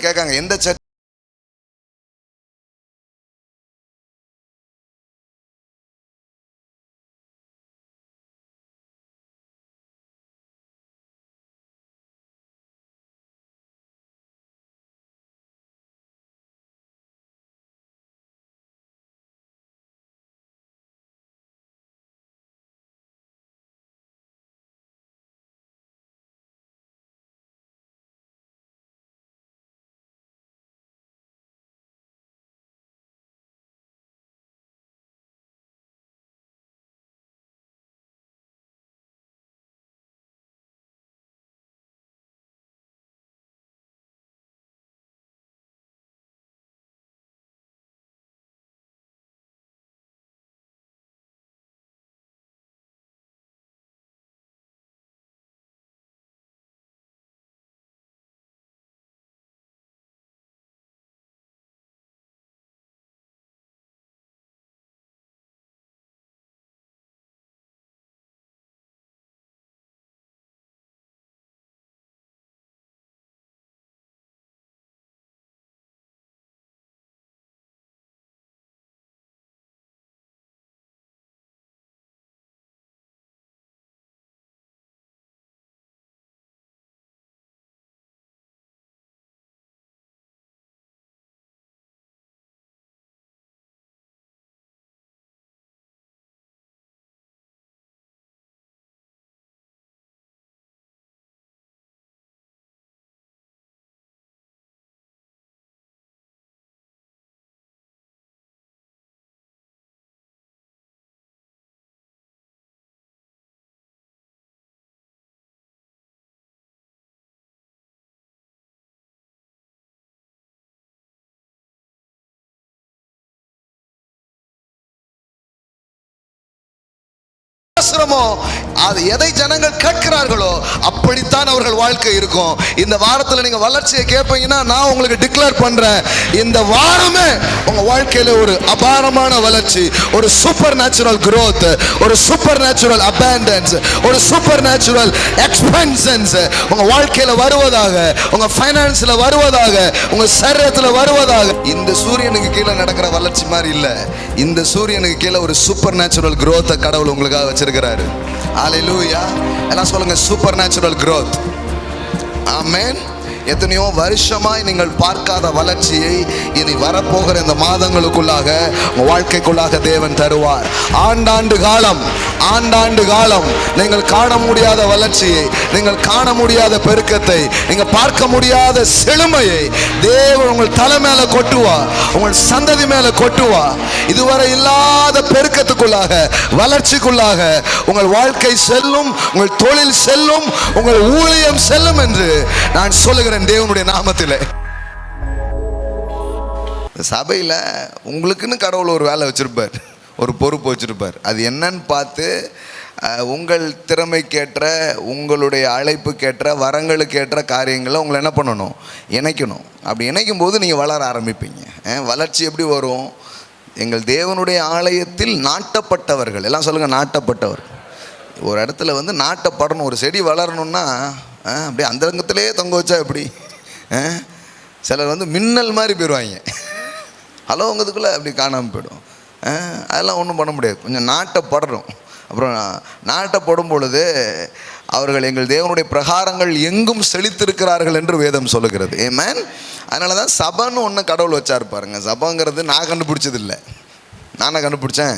கேட்காங்க எந்த சர்ச் அது எதை ஜனங்கள் கேட்கிறார்களோ அப்படித்தான் அவர்கள் வாழ்க்கை இருக்கும். இந்த வாரத்தில் நீங்க வளர்ச்சியை கேட்பீங்கன்னா நான் உங்களுக்கு டிக்ளேர் பண்றேன், இந்த வாரமே உங்க வாழ்க்கையில ஒரு அபாரமான வளர்ச்சி, ஒரு சூப்பர் நேச்சுரல் growth, ஒரு சூப்பர் நேச்சுரல் abundance, ஒரு சூப்பர் நேச்சுரல் எக்ஸ்பென்ஷன்ஸ் உங்க வாழ்க்கையில வருவதாக, உங்க ஃபைனான்ஸ்ல வருவதாக, உங்க சரீரத்துல வருவதாக. இந்த சூரியனுக்கு கீழே நடக்கிற வளர்ச்சி மாதிரி இல்ல, இந்த சூரியனுக்கு கீழே ஒரு சூப்பர் நேச்சுரல் growth கடவுள் உங்களுக்காக வச்சிருக்கிறாரு. ஹல்லேலூயா. எல்லாம் சொல்லுங்க, சூப்பர் நேச்சுரல் growth. ஆமென். எத்தனையோ வருஷமாய் நீங்கள் பார்க்காத வளர்ச்சியை இனி வரப்போகிற இந்த மாதங்களுக்குள்ளாக உங்கள் வாழ்க்கைக்குள்ளாக தேவன் தருவார். ஆண்டாண்டு காலம் நீங்கள் காண முடியாத வளர்ச்சியை, நீங்கள் காண முடியாத பெருக்கத்தை, நீங்கள் பார்க்க முடியாத செழுமையை தேவன் உங்கள் தலை மேல கொட்டுவா, உங்கள் சந்ததி மேல கொட்டுவா. இதுவரை இல்லாத பெருக்கத்துக்குள்ளாக, வளர்ச்சிக்குள்ளாக உங்கள் வாழ்க்கை செல்லும், உங்கள் தொழில் செல்லும், உங்கள் ஊழியம் செல்லும் என்று நான் சொல்லுகிறேன் தேவனுடைய நாமத்திலே. சபையில் உங்களுக்குன்னு கடவுள் ஒரு வேலை வச்சிருப்பார், ஒரு பொறுப்பு வச்சிருப்பார். அது என்னன்னு பார்த்து உங்கள் திறமைக்கேற்ற, உங்களுடைய அழைப்புக்கேற்ற, வரங்களுக்கேற்ற காரியங்களை உங்களை என்ன பண்ணணும், இணைக்கணும். அப்படி இணைக்கும் போது நீங்கள் வளர ஆரம்பிப்பீங்க. வளர்ச்சி எப்படி வரும்? எங்கள் தேவனுடைய ஆலயத்தில் நாட்டப்பட்டவர்கள், எல்லாம் சொல்லுங்கள், நாட்டப்பட்டவர். ஒரு இடத்துல வந்து நாட்டப்படணும், ஒரு செடி வளரணும்னா அப்படியே அந்த ரங்கத்திலே தொங்க வச்சா எப்படி? சிலர் வந்து மின்னல் மாதிரி போயிடுவாங்க, ஹலோ உங்களுக்குள்ளே அப்படி காணாமல் போயிடும். அதெல்லாம் ஒன்றும் பண்ண முடியாது, கொஞ்சம் நாட்டப்படணும். அப்புறம் நாட்டப்படும் பொழுது அவர்கள் எங்கள் தேவனுடைய பிரகாரங்கள் எங்கும் செழித்திருக்கிறார்கள் என்று வேதம் சொல்லுகிறது. ஆமென். அதனால தான் சபைன்னு ஒன்று கடவுள் வச்சா இருப்பாருங்க. சபைங்கிறது நான் கண்டுபிடிச்சது இல்லை, நானே கண்டுபிடிச்சேன்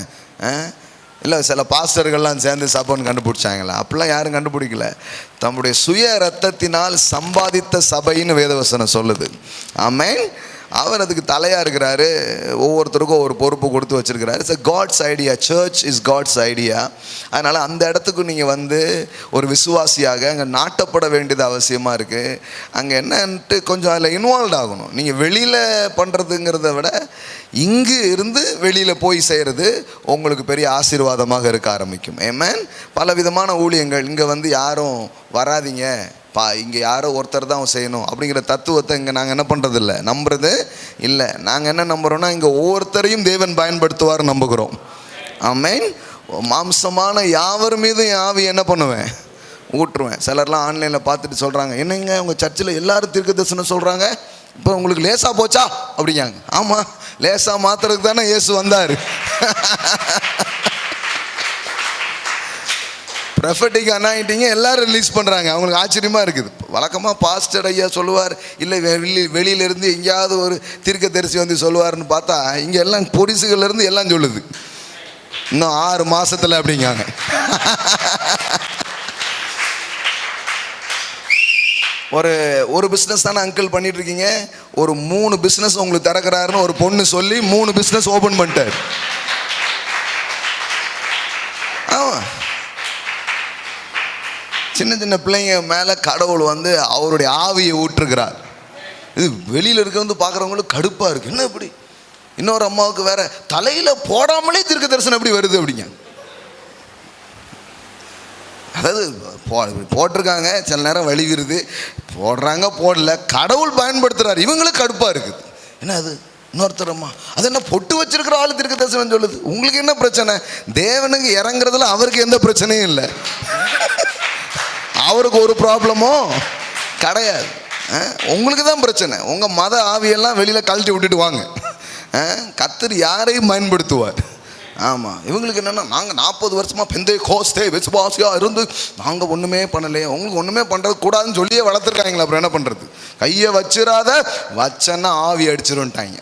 இல்லை, சில பாஸ்டர்கள்லாம் சேர்ந்து சபைன்னு கண்டுபிடிச்சாங்களா? அப்படிலாம் யாரும் கண்டுபிடிக்கல. தம்முடைய சுய இரத்தத்தினால் சம்பாதித்த சபைன்னு வேதவசனம் சொல்லுது. ஆமென். அவர் அதுக்கு தலையாக இருக்கிறாரு, ஒவ்வொருத்தருக்கும் ஒரு பொறுப்பு கொடுத்து வச்சுருக்கிறாரு. It's God's idea, church is God's idea. அதனால் அந்த இடத்துக்கு நீங்கள் வந்து ஒரு விசுவாசியாக அங்கே நாட்டப்பட வேண்டியது அவசியமாக இருக்குது. அங்கே என்னன்ட்டு கொஞ்சம் அதில் இன்வால்வ் ஆகணும். நீங்கள் வெளியில் பண்ணுறதுங்கிறத விட இங்கு இருந்து வெளியில் போய் செய்கிறது உங்களுக்கு பெரிய ஆசீர்வாதமாக இருக்க ஆரம்பிக்கும். ஆமென். பல விதமான ஊழியங்கள், இங்கே வந்து யாரும் வராதிங்க இங்கே யாரோ ஒருத்தர் தான் செய்யணும் அப்படிங்கிற தத்துவத்தை இங்கே நாங்கள் என்ன பண்ணுறதில்ல, நம்புறது இல்லை. நாங்கள் என்ன நம்புகிறோன்னா, இங்கே ஒவ்வொருத்தரையும் தேவன் பயன்படுத்துவார் நம்புகிறோம். ஆமென். மாம்சமான யாவர் மீதும் என் ஆவி என்ன பண்ணுவேன், ஊற்றுவேன். சிலர்லாம் ஆன்லைனில் பார்த்துட்டு சொல்கிறாங்க, என்னங்க உங்கள் சர்ச்சில் எல்லாரும் தீர்க்க தரிசனம் சொல்கிறாங்க, இப்போ உங்களுக்கு லேசாக போச்சா அப்படிங்காங்க. ஆமாம், லேசாக மாத்துறதுக்கு தானே இயேசு வந்தார். ப்ரொஃபட்டிக் அனாயிண்டிங்க எல்லாரும் ரிலீஸ் பண்ணுறாங்க. அவங்களுக்கு ஆச்சரியமாக இருக்குது. வழக்கமாக பாஸ்டர் ஐயா சொல்லுவார், இல்லை வெளியிலேருந்து எங்கேயாவது ஒரு தீர்க்கதரிசி வந்து சொல்லுவார்னு பார்த்தா இங்கே எல்லாம் பொரிசுகள்லேருந்து எல்லாம் சொல்லுது. இன்னும் 6 மாதத்தில் அப்படிங்காங்க. ஒரு பிஸ்னஸ் தானே அங்கிள் பண்ணிட்டு இருக்கீங்க, ஒரு 3 பிஸ்னஸ் உங்களுக்கு திறக்கிறாருன்னு ஒரு பொண்ணு சொல்லி 3 பிஸ்னஸ் ஓப்பன் பண்ணிட்டார். ஆமாம், சின்ன சின்ன பிள்ளைங்க மேலே கடவுள் வந்து அவருடைய ஆவியை ஊற்றுகிறார். இது வெளியில் இருக்க வந்து பார்க்குறவங்களுக்கு கடுப்பாக இருக்குது. என்ன இப்படி? இன்னொரு அம்மாவுக்கு வேற தலையில் போடாமலே தீர்க்க தரிசனம் எப்படி வருது அப்படிங்க. அதாவது போட்டிருக்காங்க, சில நேரம் வலிவிருது, போடுறாங்க போடல, கடவுள் பயன்படுத்துகிறார். இவங்களுக்கு கடுப்பாக இருக்குது. என்ன அது? இன்னொருத்தர் அம்மா அது என்ன பொட்டு வச்சிருக்கிற ஆளு தீர்க்க தரிசனம் சொல்லுது. உங்களுக்கு என்ன பிரச்சனை? தேவனுக்கு இறங்குறதுல அவருக்கு எந்த பிரச்சனையும் இல்லை. அவருக்கு ஒரு ப்ராப்ளமோ கிடையாது. உங்களுக்கு தான் பிரச்சனை. உங்கள் மத ஆவியெல்லாம் வெளியில் கழட்டி விட்டுட்டு வாங்க. கர்த்தர் யாரையும் பயன்படுத்துவார். ஆமாம், இவங்களுக்கு என்னென்னா நாங்கள் 40 வருஷமாக பெந்தேகோஸ்தே விசுவாசியாக இருந்து நாங்கள் ஒன்றுமே பண்ணலையே. உங்களுக்கு ஒன்றுமே பண்ணுறது கூடாதுன்னு சொல்லியே வளர்த்துருக்காங்களா, அப்புறம் என்ன பண்ணுறது? கையை வச்சிடாத, வச்சன்னா ஆவி அடிச்சிருன்ட்டாங்க.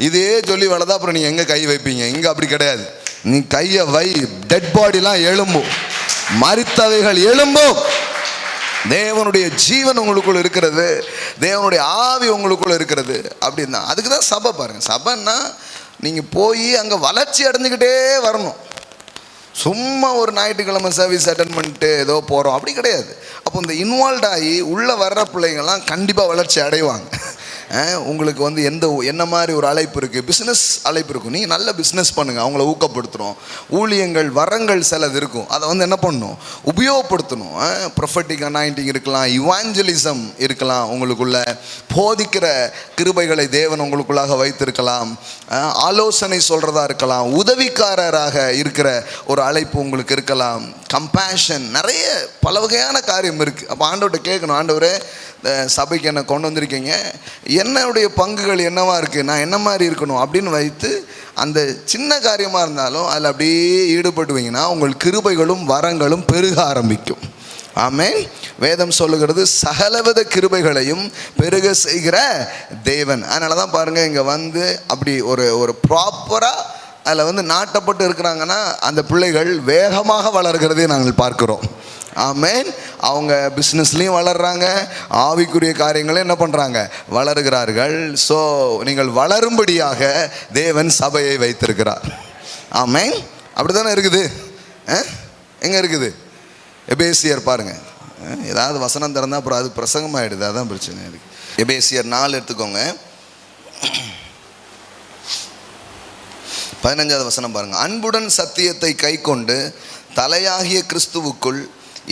இதே சொல்லி வளர்த்தா அப்புறம் நீங்கள் எங்கே கை வைப்பீங்க? இங்கே அப்படி கிடையாது. நீ கையை வை, டெட் பாடிலாம் எழும்பும், மரித்தவைகள் எழும்பும். தேவனுடைய ஜீவன் உங்களுக்குள்ள இருக்கிறது, தேவனுடைய ஆவி உங்களுக்குள்ள இருக்கிறது. அப்படின்னா அதுக்கு தான் சபை. பாருங்கள், சபைன்னா நீங்கள் போய் அங்கே வளர்ச்சி அடைஞ்சிக்கிட்டே வரணும். சும்மா ஒரு ஞாயிற்றுக்கிழமை சர்வீஸ் அட்டன் பண்ணிட்டு ஏதோ போகிறோம் அப்படி கிடையாது. அப்போ இந்த இன்வால்வ் ஆகி உள்ளே வர்ற பிள்ளைங்கள்லாம் கண்டிப்பாக வளர்ச்சி அடைவாங்க. உங்களுக்கு வந்து என்ன மாதிரி ஒரு அழைப்பு இருக்குது, பிஸ்னஸ் அழைப்பு இருக்கும். நீங்கள் நல்ல பிஸ்னஸ் பண்ணுங்கள், அவங்கள ஊக்கப்படுத்துகிறோம். ஊழியங்கள் வரங்கள் சிலது இருக்கும், அதை வந்து என்ன பண்ணணும்? உபயோகப்படுத்தணும். ப்ரொஃபட்டிக் அனாயிண்டிங் இருக்கலாம், இவாஞ்சலிசம் இருக்கலாம், உங்களுக்குள்ள போதிக்கிற கிருபைகளை தேவன் உங்களுக்குள்ளாக வைத்திருக்கலாம், ஆலோசனை சொல்கிறதா இருக்கலாம், உதவிக்காரராக இருக்கிற ஒரு அழைப்பு உங்களுக்கு இருக்கலாம், கம்பேஷன், நிறைய பல வகையான காரியம் இருக்குது. அப்போ ஆண்டவர்கிட்ட கேட்கணும், ஆண்டவரே சபைக்கு என்னை கொண்டு வந்திருக்கீங்க, என்னுடைய பங்குகள் என்னவா இருக்குது, நான் என்ன மாதிரி இருக்கணும் அப்படின்னு வைத்து அந்த சின்ன காரியமாக இருந்தாலும் அதில் அப்படியே ஈடுபட்டுவீங்கன்னா உங்கள் கிருபைகளும் வரங்களும் பெருக ஆரம்பிக்கும். ஆமென். வேதம் சொல்லுகிறது சகலவித கிருபைகளையும் பெருக செய்கிற தேவன். அதனால தான் பாருங்கள், இங்கே வந்து அப்படி ஒரு ப்ராப்பராக அதில் வந்து நாட்டப்பட்டு இருக்கிறாங்கன்னா அந்த பிள்ளைகள் வேகமாக வளர்கிறதை நாங்கள் பார்க்குறோம். ஆமென். அவங்க பிஸ்னஸ்லேயும் வளர்கிறாங்க, ஆவிக்குரிய காரியங்களும் என்ன பண்ணுறாங்க? வளருகிறார்கள். ஸோ நீங்கள் வளரும்படியாக தேவன் சபையை வைத்திருக்கிறார். ஆமென். அப்படி தானே இருக்குது. எங்கே இருக்குது? எபேசியர் பாருங்கள். ஏதாவது வசனம் திறந்தால் அப்புறம் அது பிரசங்கமாகிடுது, அதான் பிரச்சனை இருக்குது. எபேசியர் 4 எடுத்துக்கோங்க, 15வது வசனம் பாருங்கள். அன்புடன் சத்தியத்தை கை கொண்டு தலையாகிய கிறிஸ்துவுக்குள்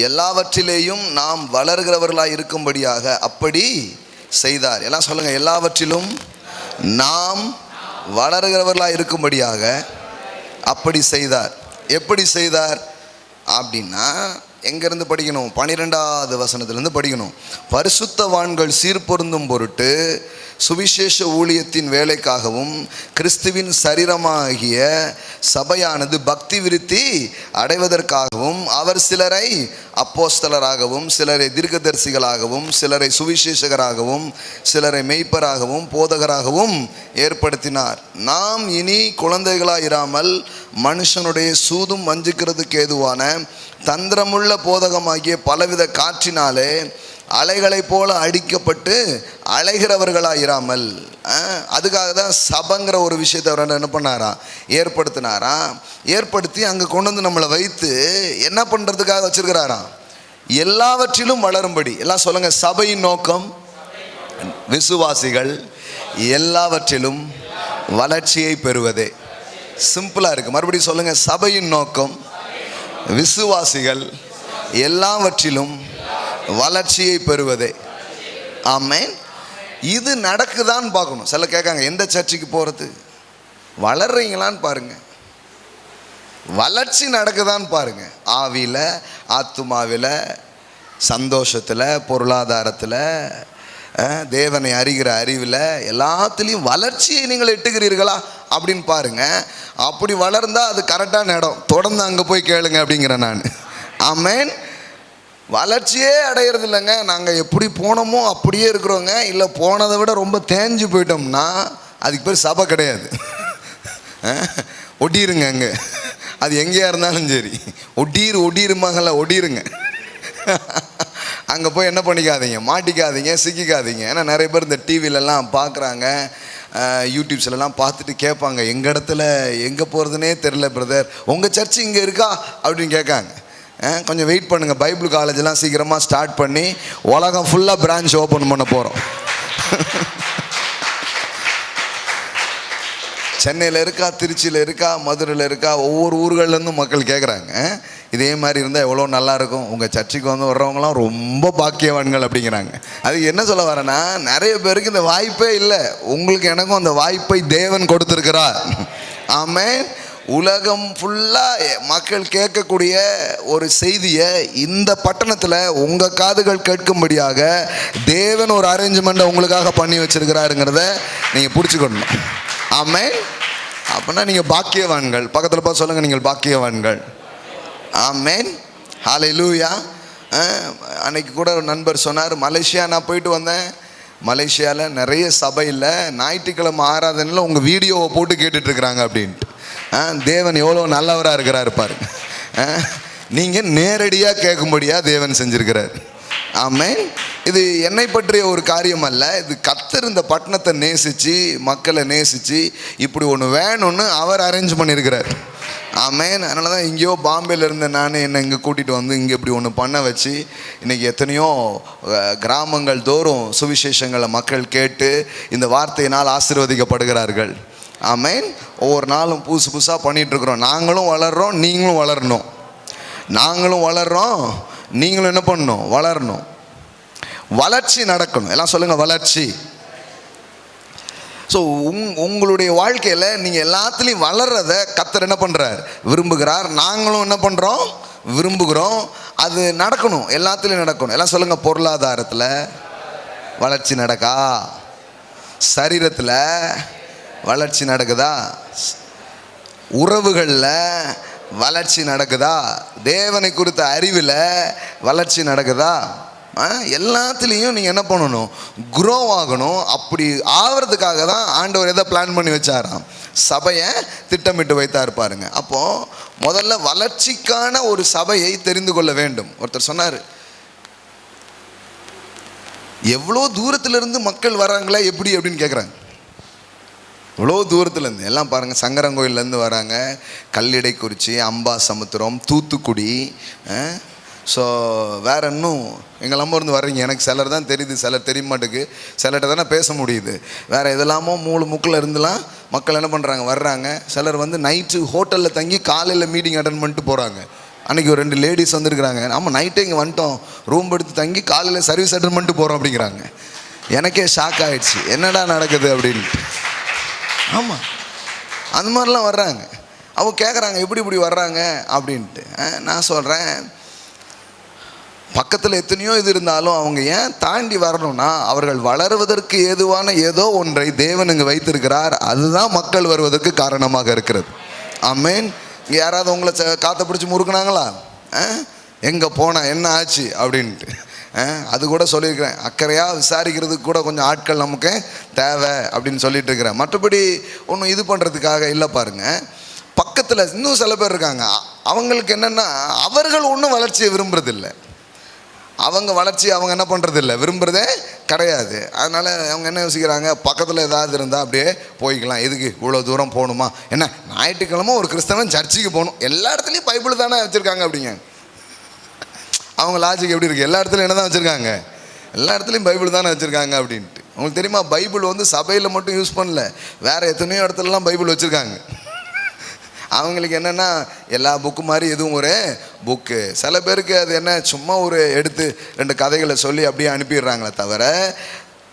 எல்லாவற்றிலேயும் நாம் வளர்கிறவர்களாக இருக்கும்படியாக அப்படி செய்தார். எல்லாம் சொல்லுங்கள், எல்லாவற்றிலும் நாம் வளர்கிறவர்களாக இருக்கும்படியாக அப்படி செய்தார். எப்படி செய்தார் அப்படின்னா எங்கேருந்து படிக்கணும்? 12வது வசனத்திலேருந்து படிக்கணும். பரிசுத்தவான்கள் சீர்பொருந்தும் பொருட்டு சுவிசேஷ ஊழியத்தின் வேலைக்காகவும் கிறிஸ்துவின் சரீரமாகிய சபையானது பக்தி விருத்தி அடைவதற்காகவும் அவர் சிலரை அப்போஸ்தலராகவும் சிலரை தீர்க்கதரிசிகளாகவும் சிலரை சுவிசேஷகராகவும் சிலரை மெய்ப்பராகவும் போதகராகவும் ஏற்படுத்தினார். நாம் இனி குழந்தைகளாயிராமல் மனுஷனுடைய சூதும் வஞ்சிக்கிறதுக்கு ஏதுவான தந்திரமுள்ள போதகமாகிய பலவித காற்றினாலே அலைகளைப் போல அடிக்கப்பட்டு அலைகிறவர்களாயிராமல், அதுக்காக தான் சபைங்கிற ஒரு விஷயத்தை அவர் என்ன பண்ணாரா? ஏற்படுத்தினாராம். ஏற்படுத்தி அங்கே கொண்டு வந்து நம்மளை வைத்து என்ன பண்ணுறதுக்காக வச்சிருக்கிறாராம்? எல்லாவற்றிலும் வளரும்படி. எல்லாம் சொல்லுங்கள், சபையின் நோக்கம் விசுவாசிகள் எல்லாவற்றிலும் வளர்ச்சியை பெறுவதே. சிம்பிளாக இருக்குது. மறுபடியும் சொல்லுங்கள், சபையின் நோக்கம் விசுவாசிகள் எல்லாவற்றிலும் வளர்ச்சியை பெறுவதே. ஆமென். இது நடக்குதான்னு பார்க்கணும். சில கேட்காங்க, எந்த சர்ச்சுக்கு போகிறது? வளர்றீங்களான்னு பாருங்க, வளர்ச்சி நடக்குதான்னு பாருங்க. ஆவியில், ஆத்துமாவில், சந்தோஷத்தில், பொருளாதாரத்தில், தேவனை அறிகிற அறிவில் எல்லாத்துலேயும் வளர்ச்சியை நீங்கள் எட்டுகிறீர்களா அப்படின்னு பாருங்கள். அப்படி வளர்ந்தால் அது கரெக்டான இடம், தொடர்ந்து அங்கே போய் கேளுங்க அப்படிங்கிறேன் நான். ஆமென். வளர்ச்சியே அடையிறது இல்லைங்க. நாங்கள் எப்படி போனோமோ அப்படியே இருக்கிறோங்க. இல்லை போனதை விட ரொம்ப தேஞ்சு போயிட்டோம்னா அதுக்கு பேர் சபை கிடையாது. ஒட்டிருங்க அங்கே, அது எங்கேயா இருந்தாலும் சரி, ஒட்டிருமாங்கல்ல, ஒட்டிருங்க. அங்கே போய் என்ன பண்ணிக்காதீங்க, மாட்டிக்காதீங்க, சிக்கிக்காதீங்க. ஏன்னா நிறைய பேர் இந்த டிவிலெலாம் பார்க்குறாங்க, யூடியூப்ஸ்லாம் பார்த்துட்டு கேட்பாங்க, எங்கள் இடத்துல எங்கே போகிறதுனே தெரில பிரதர், உங்கள் சர்ச்சு இங்கே இருக்கா அப்படின்னு கேட்காங்க. கொஞ்சம் வெயிட் பண்ணுங்கள், பைபிள் காலேஜெலாம் சீக்கிரமாக ஸ்டார்ட் பண்ணி உலகம் ஃபுல்லாக பிரான்ச் ஓப்பன் பண்ண போகிறோம். சென்னையில் இருக்கா, திருச்சியில் இருக்கா, மதுரையில் இருக்கா, ஒவ்வொரு ஊர்கள்லேருந்தும் மக்கள் கேட்குறாங்க, இதே மாதிரி இருந்தால் எவ்வளோ நல்லாயிருக்கும், உங்கள் சர்ச்சுக்கு வந்து வர்றவங்களாம் ரொம்ப பாக்கியவான்கள் அப்படிங்கிறாங்க. அதுக்கு என்ன சொல்ல வரேன்னா, நிறைய பேருக்கு இந்த வாய்ப்பே இல்லை. உங்களுக்கு எனக்கும் அந்த வாய்ப்பை தேவன் கொடுத்துருக்கிறார். ஆமென். உலகம் ஃபுல்லாக மக்கள் கேட்கக்கூடிய ஒரு செய்தியை இந்த பட்டணத்தில் உங்கள் காதுகள் கேட்கும்படியாக தேவன் ஒரு அரேஞ்ச்மெண்ட்டை உங்களுக்காக பண்ணி வச்சிருக்கிறாருங்கிறத நீங்கள் பிடிச்சிக்கணும். ஆமென். அப்படின்னா நீங்கள் பாக்கியவான்கள். பக்கத்தில் பார்த்து சொல்லுங்கள், நீங்கள் பாக்கியவான்கள். ஆமென். ஹல்லேலூயா. அன்னைக்கு கூட ஒரு நண்பர் சொன்னார், மலேசியா நான் போயிட்டு வந்தேன், மலேசியாவில் நிறைய சபையில் ஞாயிற்றுக்கிழமை ஆராதனையில் உங்கள் வீடியோவை போட்டு கேட்டுட்ருக்குறாங்க அப்படின்ட்டு. தேவன் எவ்வளோ நல்லவராக இருக்கிறாரு பாருங்க. நீங்கள் நேரடியாக கேட்கும்படியாக தேவன் செஞ்சுருக்கிறார். ஆமென். இது என்னை பற்றிய ஒரு காரியம் அல்ல, இது கர்த்தர் இந்த பட்டணத்தை நேசித்து, மக்களை நேசித்து, இப்படி ஒன்று வேணும்னு அவர் அரேஞ்ச் பண்ணியிருக்கிறார். ஆமென். அதனால தான் எங்கேயோ பாம்பேயில் இருந்த நான் என்னை இங்கே கூட்டிகிட்டு வந்து இங்கே இப்படி ஒன்று பண்ண வச்சு இன்றைக்கி எத்தனையோ கிராமங்கள் தோறும் சுவிசேஷங்களை மக்கள் கேட்டு இந்த வார்த்தையினால் ஆசீர்வதிக்கப்படுகிறார்கள். ஆமென். ஒவ்வொரு நாளும் புதுசு புதுசாக பண்ணிகிட்ருக்குறோம். நாங்களும் வளர்கிறோம், நீங்களும் வளரணும். நாங்களும் வளர்கிறோம், நீங்களும் என்ன பண்ணணும், வளரணும். வளர்ச்சி நடக்கணும். எல்லாம் சொல்லுங்கள், வளர்ச்சி. ஸோ உங்களுடைய வாழ்க்கையில் நீங்கள் எல்லாத்துலேயும் வளர்றத கர்த்தர் என்ன பண்ணுறார், விரும்புகிறார். நாங்களும் என்ன பண்ணுறோம், விரும்புகிறோம். அது நடக்கணும், எல்லாத்துலேயும் நடக்கணும். எல்லாம் சொல்லுங்கள், பொருளாதாரத்தில் வளர்ச்சி நடக்கா, சரீரத்தில் வளர்ச்சி நடக்குதா, உறவுகளில் வளர்ச்சி நடக்குதா, தேவனை குறித்த அறிவில் வளர்ச்சி நடக்குதா, எல்லாத்துலேயும் நீங்கள் என்ன பண்ணணும், குரோ ஆகணும். அப்படி ஆகிறதுக்காக தான் ஆண்டவர் எதை பிளான் பண்ணி வச்சாராம், சபையை திட்டமிட்டு வைத்தார் பாருங்க. அப்போது முதல்ல வளர்ச்சிக்கான ஒரு சபையை தெரிந்து கொள்ள வேண்டும். ஒருத்தர் சொன்னார், எவ்வளோ தூரத்திலிருந்து மக்கள் வராங்களா எப்படி அப்படின்னு கேட்குறாங்க. இவ்வளோ தூரத்துலேருந்து எல்லாம் பாருங்கள், சங்கரங்கோயிலேருந்து வராங்க, கல்லிடைக்குறிச்சி, அம்பாசமுத்திரம், தூத்துக்குடி. ஸோ வேறு இன்னும் எங்கள் நம்ம இருந்து வர்றீங்க. எனக்கு சிலர் தான் தெரியுது, சிலர் தெரிய மாட்டேங்குது, சிலர்கிட்ட தானே பேச முடியுது. வேறு எதெல்லாமோ முக்கில் இருந்துலாம் மக்கள் என்ன பண்ணுறாங்க, வர்றாங்க. சிலர் வந்து நைட்டு ஹோட்டலில் தங்கி காலையில் மீட்டிங் அட்டன் பண்ணிட்டு போகிறாங்க. அன்றைக்கி ஒரு 2 லேடிஸ் வந்துருக்குறாங்க, நம்ம நைட்டே இங்கே வந்துட்டோம், ரூம் எடுத்து தங்கி காலையில் சர்வீஸ் அட்டன் பண்ணிட்டு போகிறோம் அப்படிங்கிறாங்க. எனக்கே ஷாக் ஆகிடுச்சு, என்னடா நடக்குது அப்படின்ட்டு. ஆமாம், அந்த மாதிரிலாம் வர்றாங்க. அவங்க கேட்குறாங்க, எப்படி இப்படி வர்றாங்க அப்படின்ட்டு. நான் சொல்கிறேன், பக்கத்தில் எத்தனையோ இது இருந்தாலும் அவங்க ஏன் தாண்டி வரணும்னா, அவர்கள் வளருவதற்கு ஏதுவான ஏதோ ஒன்றை தேவன் இங்கே வைத்திருக்கிறார். அதுதான் மக்கள் வருவதற்கு காரணமாக இருக்கிறது. ஆமென். இங்கே யாராவது உங்களை காற்றை பிடிச்சி முறுக்குனாங்களா, எங்கே போனால் என்ன ஆச்சு அப்படின்ட்டு அது கூட சொல்லியிருக்கிறேன். அக்கறையாக விசாரிக்கிறதுக்கு கூட கொஞ்சம் ஆட்கள் நமக்கு தேவை அப்படின்னு சொல்லிட்டு இருக்கிறேன். மற்றபடி ஒன்றும் இது பண்ணுறதுக்காக இல்லை. பாருங்கள், பக்கத்தில் இன்னும் சில பேர் இருக்காங்க, அவங்களுக்கு என்னென்னா அவர்கள் ஒன்றும் வளர்ச்சியை விரும்புறதில்லை. அவங்க வளர்ச்சி அவங்க என்ன பண்ணுறதில்ல, விரும்புகிறதே கிடையாது. அதனால் அவங்க என்ன யோசிக்கிறாங்க, பக்கத்தில் ஏதாவது இருந்தால் அப்படியே போய்க்கலாம், எதுக்கு இவ்வளோ தூரம் போகணுமா, என்ன ஞாயிற்றுக்கிழமை ஒரு கிறிஸ்தவன் சர்ச்சுக்கு போகணும், எல்லா இடத்துலையும் பைபிள் தானே வச்சுருக்காங்க அப்படிங்க. அவங்க லாஜிக் எப்படி இருக்குது, எல்லா இடத்துலையும் என்ன தான் வச்சுருக்காங்க, எல்லா இடத்துலையும் பைபிள் தானே வச்சுருக்காங்க அப்படின்ட்டு. உங்களுக்கு தெரியுமா, பைபிள் வந்து சபையில் மட்டும் யூஸ் பண்ணல, வேறு எத்தனையோ இடத்துலலாம் பைபிள் வச்சுருக்காங்க. அவங்களுக்கு என்னென்னா எல்லா புக்கு மாதிரி எதுவும் ஒரு புக்கு. சில பேருக்கு அது என்ன, சும்மா ஒரு எடுத்து 2 கதைகளை சொல்லி அப்படியே அனுப்பிடுறாங்களே தவிர,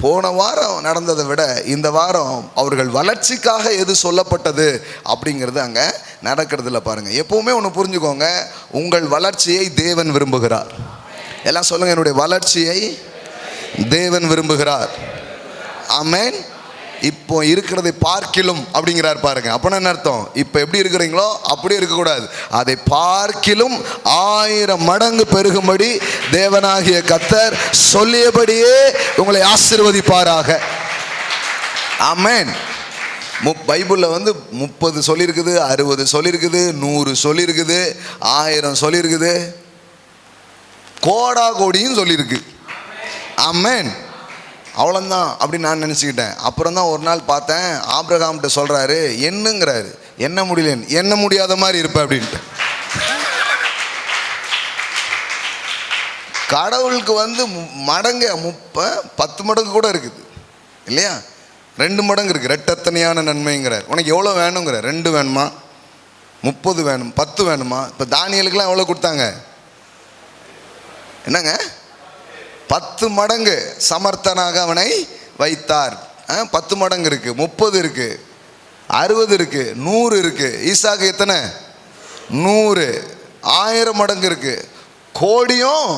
போன வாரம் நடந்ததை விட இந்த வாரம் அவர்கள் வளர்ச்சிக்காக எது சொல்லப்பட்டது அப்படிங்கிறது அங்கே நடக்கிறதில்ல. பாருங்கள், எப்போவுமே ஒன்று புரிஞ்சுக்கோங்க, உங்கள் வளர்ச்சியை தேவன் விரும்புகிறார். எல்லாம் சொல்லுங்கள், என்னுடைய வளர்ச்சியை தேவன் விரும்புகிறார். ஆமென். இப்போ இருக்கிறதை பார்க்கிலும் அப்படிங்கிறார் பாருங்க. அப்பனா என்ன அர்த்தம்? இப்போ எப்படி இருக்கிறீங்களோ அப்படியே இருக்கக்கூடாது, அதை பார்க்கிலும் 1000 மடங்கு பெருகும்படி தேவனாகிய கர்த்தர் சொல்லியபடியே உங்களை ஆசீர்வதிப்பாராக. ஆமென். பைபிளில் 30 சொல்லியிருக்குது, 60 சொல்லியிருக்குது, 100 சொல்லியிருக்குது, 1000 சொல்லியிருக்குது, கோடா கோடியும் சொல்லியிருக்கு. ஆமென். அவ்வளோதான் அப்படின்னு நான் நினச்சிக்கிட்டேன். அப்புறம் தான் ஒரு நாள் பார்த்தேன், ஆபிரகாம்கிட்ட சொல்கிறாரு, என்னங்கிறாரு, என்ன முடியலன்னு, என்ன முடியாத மாதிரி இருப்ப அப்படின்ட்டு. கடவுளுக்கு மடங்கு 10 மடங்கு கூட இருக்குது இல்லையா? 2 மடங்கு இருக்குது. ரெட்டத்தனையான நன்மைங்கிறார். உனக்கு எவ்வளோ வேணுங்கிற? 2 வேணுமா, 30 வேணும், 10 வேணுமா? இப்போ தானியலுக்கெல்லாம் எவ்வளோ கொடுத்தாங்க? என்னங்க? 10 மடங்கு சமர்த்தனாக அவனை வைத்தார். 10 மடங்கு இருக்கு, 30 இருக்கு, 60 இருக்கு, 100 இருக்கு. ஈசாக்கு எத்தனை? 100. 1000 மடங்கு இருக்கு, கோடியும்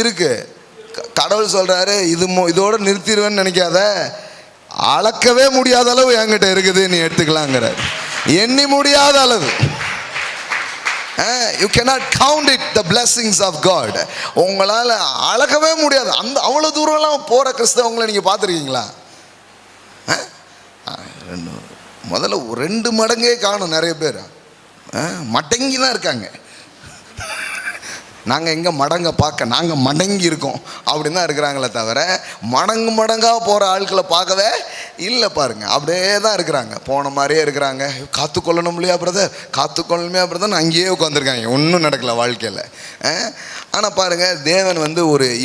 இருக்கு. கடவுள் சொல்றாரு, இதோட நிறுத்திடுவேன்னு நினைக்காத, அளக்கவே முடியாத அளவு என்கிட்ட இருக்குது, நீ எடுத்துக்கலாங்கிறார். எண்ணி முடியாத அளவு. You cannot count it, the blessings of God. உங்களால் அளக்கவே முடியாது. அவ்வளோ தூரம்லாம் போகிற கிறிஸ்தவங்களை நீங்கள் பார்த்துருக்கீங்களா? முதல்ல 2 மடங்கே காணும் நிறைய பேர். மடங்கி தான் இருக்காங்க. நாங்கள் எங்கே மடங்க பார்க்க, நாங்கள் மடங்கி இருக்கோம் அப்படின்னு தான் இருக்கிறாங்களே தவிர, மடங்காக போகிற ஆட்களை பார்க்கவே இல்லை. பாருங்கள், அப்படியே தான் இருக்கிறாங்க, போன மாதிரியே இருக்கிறாங்க. காத்துக்கொள்ளணும் இல்லையா பிரதர், காத்துக்கொள்ளணுமையா பிரதர், அங்கேயே உட்காந்துருக்காங்க, ஒன்றும் நடக்கலை வாழ்க்கையில். ஆனால் பாருங்கள், தேவன்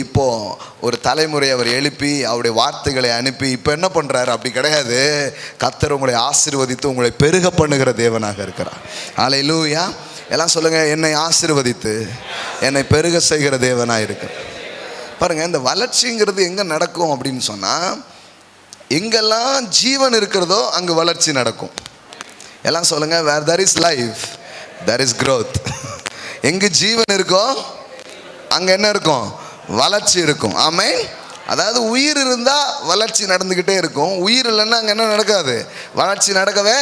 இப்போது ஒரு தலைமுறை அவர் எழுப்பி அவருடைய வார்த்தைகளை அனுப்பி இப்போ என்ன பண்ணுறாரு? அப்படி கிடையாது. கர்த்தர் உங்களை ஆசீர்வதித்து உங்களை பெருக பண்ணுகிற தேவனாக இருக்கிறார். அல்லேலூயா. எல்லாம் சொல்லுங்கள், என்னை ஆசீர்வதித்து என்னை பெருக செய்கிற தேவனாக இருக்கு. பாருங்கள், இந்த வளர்ச்சிங்கிறது எங்கே நடக்கும் அப்படின்னு சொன்னால், எங்கெல்லாம் ஜீவன் இருக்கிறதோ அங்கே வளர்ச்சி நடக்கும். எல்லாம் சொல்லுங்கள், where there is life there is growth. எங்கே ஜீவன் இருக்கோ அங்கே என்ன இருக்கும்? வளர்ச்சி இருக்கும். ஆமென். அதாவது உயிர் இருந்தால் வளர்ச்சி நடந்துக்கிட்டே இருக்கும், உயிர் இல்லைன்னா அங்கே என்ன நடக்காது? வளர்ச்சி நடக்கவே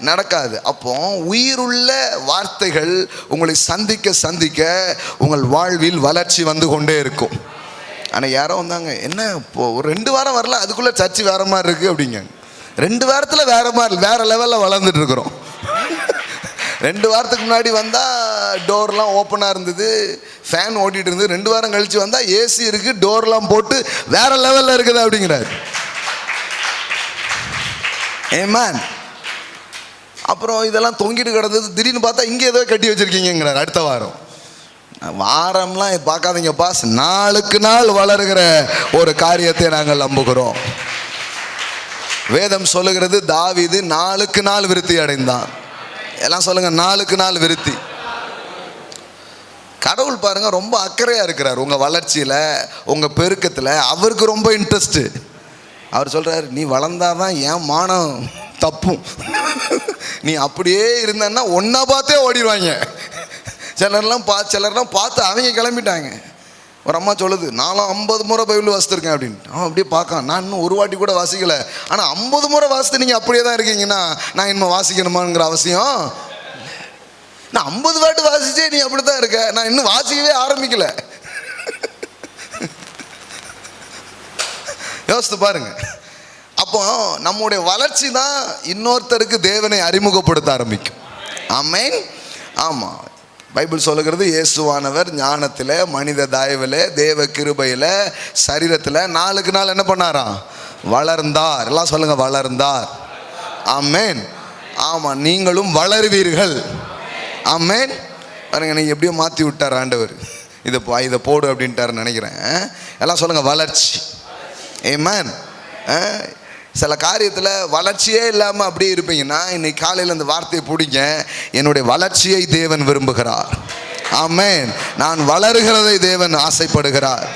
நடக்காது. அப்போ உயிருள்ள வார்த்தைகள் உங்களை சந்திக்க சந்திக்க உங்கள் வாழ்வில் வளர்ச்சி வந்து கொண்டே இருக்கும். ஆனால் யாரோ வந்தாங்க, என்ன இப்போது ஒரு 2 வாரம் வரல, அதுக்குள்ளே சர்ச்சு வேறு மாதிரி இருக்குது அப்படிங்க. 2 வாரத்தில் வேறு லெவலில் வளர்ந்துட்டு இருக்கிறோம். 2 வாரத்துக்கு முன்னாடி வந்தால் டோர்லாம் ஓப்பனாக இருந்தது, ஃபேன் ஓட்டிகிட்டு இருந்தது. 2 வாரம் கழித்து வந்தால் ஏசி இருக்குது, டோர்லாம் போட்டு வேறு லெவலில் இருக்குது அப்படிங்கிறாரு. ஏமேன். அப்புறம் இதெல்லாம் தொங்கிட்டு கிடந்தது, திடீர்னு பார்த்தா இங்கே ஏதோ கட்டி வச்சுருக்கீங்கிறார். அடுத்த வாரம்லாம் பார்க்காதீங்க பாஸ், நாளுக்கு நாள் வளருகிற ஒரு காரியத்தை நாங்கள் நம்புகிறோம். வேதம் சொல்லுகிறது, தாவீது நாளுக்கு நாள் விருத்தி அடைந்தான். எல்லாம் சொல்லுங்க, நாளுக்கு நாள் விருத்தி. கடவுள் பாருங்க ரொம்ப அக்கறையாக இருக்கிறார் உங்கள் வளர்ச்சியில், உங்கள் பெருக்கத்தில். அவருக்கு ரொம்ப இன்ட்ரெஸ்ட்டு. அவர் சொல்கிறார், நீ வளர்ந்தாதான் என் மானம் தப்பும், நீ அப்படியே இருந்தன்னா ஒன்றா பார்த்தே ஓடிடுவாங்க. சிலர்லாம் பார்த்து அவங்க கிளம்பிட்டாங்க. ஒரு அம்மா சொல்லுது, நானும் 50 முறை பைபிள் வாசித்திருக்கேன் அப்படின்ட்டு. அவன் அப்படியே பார்க்கான், நான் இன்னும் ஒரு வாட்டி கூட வாசிக்கலை. ஆனால் 50 முறை வாசித்து நீங்கள் அப்படியே தான் இருக்கீங்கன்னா நான் இன்னும் வாசிக்கணுமாங்கிற அவசியம். நான் 50 வாட்டி வாசிச்சே நீ அப்படி தான் இருக்க, நான் இன்னும் வாசிக்கவே ஆரம்பிக்கலை. யோசித்து பாருங்க. அப்போ நம்முடைய வளர்ச்சி தான் இன்னொருத்தருக்கு தேவனை அறிமுகப்படுத்த ஆரம்பிக்கும். ஆமென். ஆமாம், பைபிள் சொல்லுகிறது, இயேசுவானவர் ஞானத்தில், மனித தயவில், தேவ கிருபையில், சரீரத்தில் நாளுக்கு நாள் என்ன பண்ணாராம்? வளர்ந்தார். எல்லாம் சொல்லுங்க, வளர்ந்தார். ஆமென். ஆமாம், நீங்களும் வளருவீர்கள். ஆமென். பாருங்க, நீங்கள் எப்படியோ மாற்றி விட்டார் ஆண்டவர். இதை போடு அப்படின்ட்டாருன்னு நினைக்கிறேன். எல்லாம் சொல்லுங்க, வளர்ச்சி. ஆமென். சில காரியத்தில் வளர்ச்சியே இல்லாமல் அப்படியே இருப்பீங்கன்னா, இன்னைக்கு காலையில் அந்த வார்த்தையை பிடிங்க, என்னுடைய வளர்ச்சியை தேவன் விரும்புகிறார். ஆமென். நான் வளருகிறதை தேவன் ஆசைப்படுகிறார்.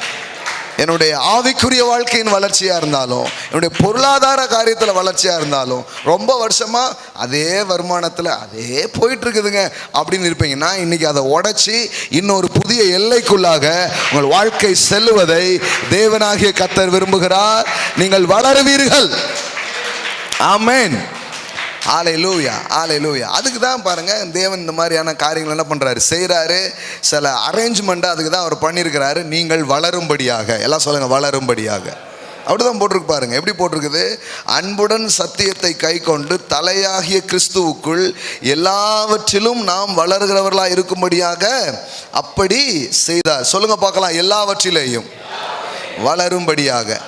என்னுடைய ஆவிக்குரிய வாழ்க்கையின் வளர்ச்சியாக இருந்தாலும், என்னுடைய பொருளாதார காரியத்தில் வளர்ச்சியாக இருந்தாலும், ரொம்ப வருஷமாக அதே வருமானத்தில் அதே போயிட்டு இருக்குதுங்க அப்படின்னு இருப்பீங்கன்னா, இன்னைக்கு அதை உடைச்சி இன்னொரு புதிய எல்லைக்குள்ளாக உங்கள் வாழ்க்கை செல்லுவதை தேவனாகிய கர்த்தர் விரும்புகிறார். நீங்கள் வளருவீர்கள். ஆமென். ஹல்லேலூயா, ஹல்லேலூயா. அதுக்கு தான் பாருங்க தேவன் இந்த மாதிரியான காரியங்கள் என்ன பண்றாரு, செய்கிறாரு. சில அரேஞ்ச்மெண்ட் அதுக்கு தான் அவர் பண்ணியிருக்கிறாரு. நீங்கள் வளரும்படியாக. எல்லாம் சொல்லுங்க, வளரும்படியாக. அப்படிதான் போட்டிருக்கு பாருங்க. எப்படி போட்டிருக்குது? அன்புடன் சத்தியத்தை கை கொண்டு தலையாகிய கிறிஸ்துவுக்குள் எல்லாவற்றிலும் நாம் வளர்கிறவர்களா இருக்கும்படியாக அப்படி செய்தார். சொல்லுங்க பார்க்கலாம், எல்லாவற்றிலேயும் வளரும்படியாக.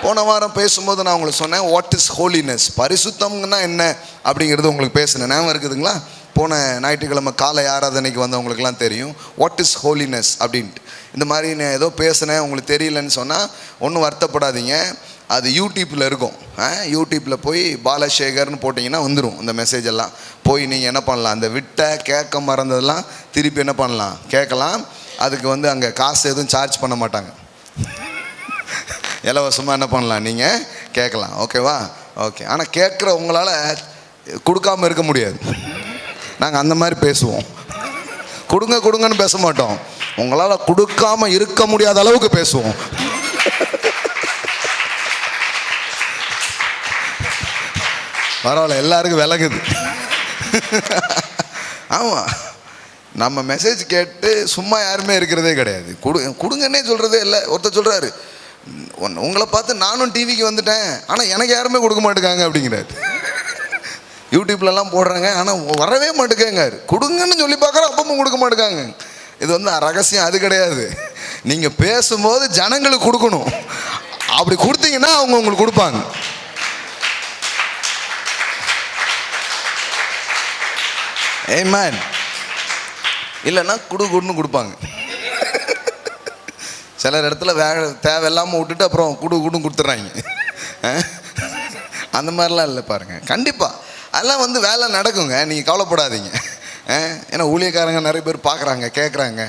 போன வாரம் பேசும்போது நான் உங்களுக்கு சொன்னேன், வாட் இஸ் ஹோலினஸ், பரிசுத்தம்னா என்ன அப்படிங்கிறது உங்களுக்கு பேசினேன். ஞாபகம் இருக்குதுங்களா? போன ஞாயிற்றுக்கிழமை காலை ஆராதனைக்கு வந்தவங்களுக்குலாம் தெரியும் வாட் இஸ் ஹோலினஸ் அப்படின்ட்டு. இந்த மாதிரி நான் ஏதோ பேசினேன், உங்களுக்கு தெரியலன்னு சொன்னால் ஒன்றும் வருத்தப்படாதீங்க. அது யூடியூப்பில் இருக்கும். யூடியூப்பில் போய் பாலசேகர்னு போட்டிங்கன்னா வந்துடும் இந்த மெசேஜ் எல்லாம். போய் நீங்கள் என்ன பண்ணலாம், அந்த விட்ட கேட்க மறந்ததெல்லாம் திருப்பி என்ன பண்ணலாம், கேட்கலாம். அதுக்கு அங்கே காசு எதுவும் சார்ஜ் பண்ண மாட்டாங்க. இலவசமாக என்ன பண்ணலாம், நீங்கள் கேட்கலாம். ஓகேவா? ஓகே. ஆனால் கேட்குற உங்களால் கொடுக்காமல் இருக்க முடியாது. நாங்கள் அந்த மாதிரி பேசுவோம். கொடுங்க கொடுங்கன்னு பேச மாட்டோம். உங்களால் கொடுக்காம இருக்க முடியாத அளவுக்கு பேசுவோம். பரவாயில்ல, எல்லாருக்கும் விலகுது. ஆமாம், நம்ம மெசேஜ் கேட்டு சும்மா யாருமே இருக்கிறதே கிடையாது. கொடுங்கன்னே சொல்கிறதே இல்லை. ஒருத்தர் சொல்கிறாரு, உங்களை பார்த்து நானும் டிவிக்கு வந்துட்டேன், ஆனால் எனக்கு யாருமே கொடுக்க மாட்டேங்காங்க அப்படிங்கிறாரு. யூடியூப்லலாம் போடுறாங்க, ஆனால் வரவே மாட்டேங்க. கொடுங்கன்னு சொல்லி பார்க்குறோம், அப்பவும் கொடுக்க மாட்டேங்காங்க. இது ரகசியம் அது கிடையாது. நீங்கள் பேசும்போது ஜனங்களுக்கு கொடுக்கணும். அப்படி கொடுத்தீங்கன்னா அவங்க உங்களுக்கு கொடுப்பாங்க. ஆமென். இல்லைன்னா கொடுன்னு கொடுப்பாங்க. சிலர் இடத்துல தேவையில்லாமல் விட்டுட்டு அப்புறம் கொடுன்னு கொடுத்துட்றாங்க. அந்த மாதிரிலாம் இல்லை பாருங்கள். கண்டிப்பாக அதெல்லாம் வேலை நடக்குங்க, நீங்கள் கவலைப்படாதீங்க. ஏன்னா ஊழியக்காரங்க நிறைய பேர் பார்க்குறாங்க, கேட்குறாங்க.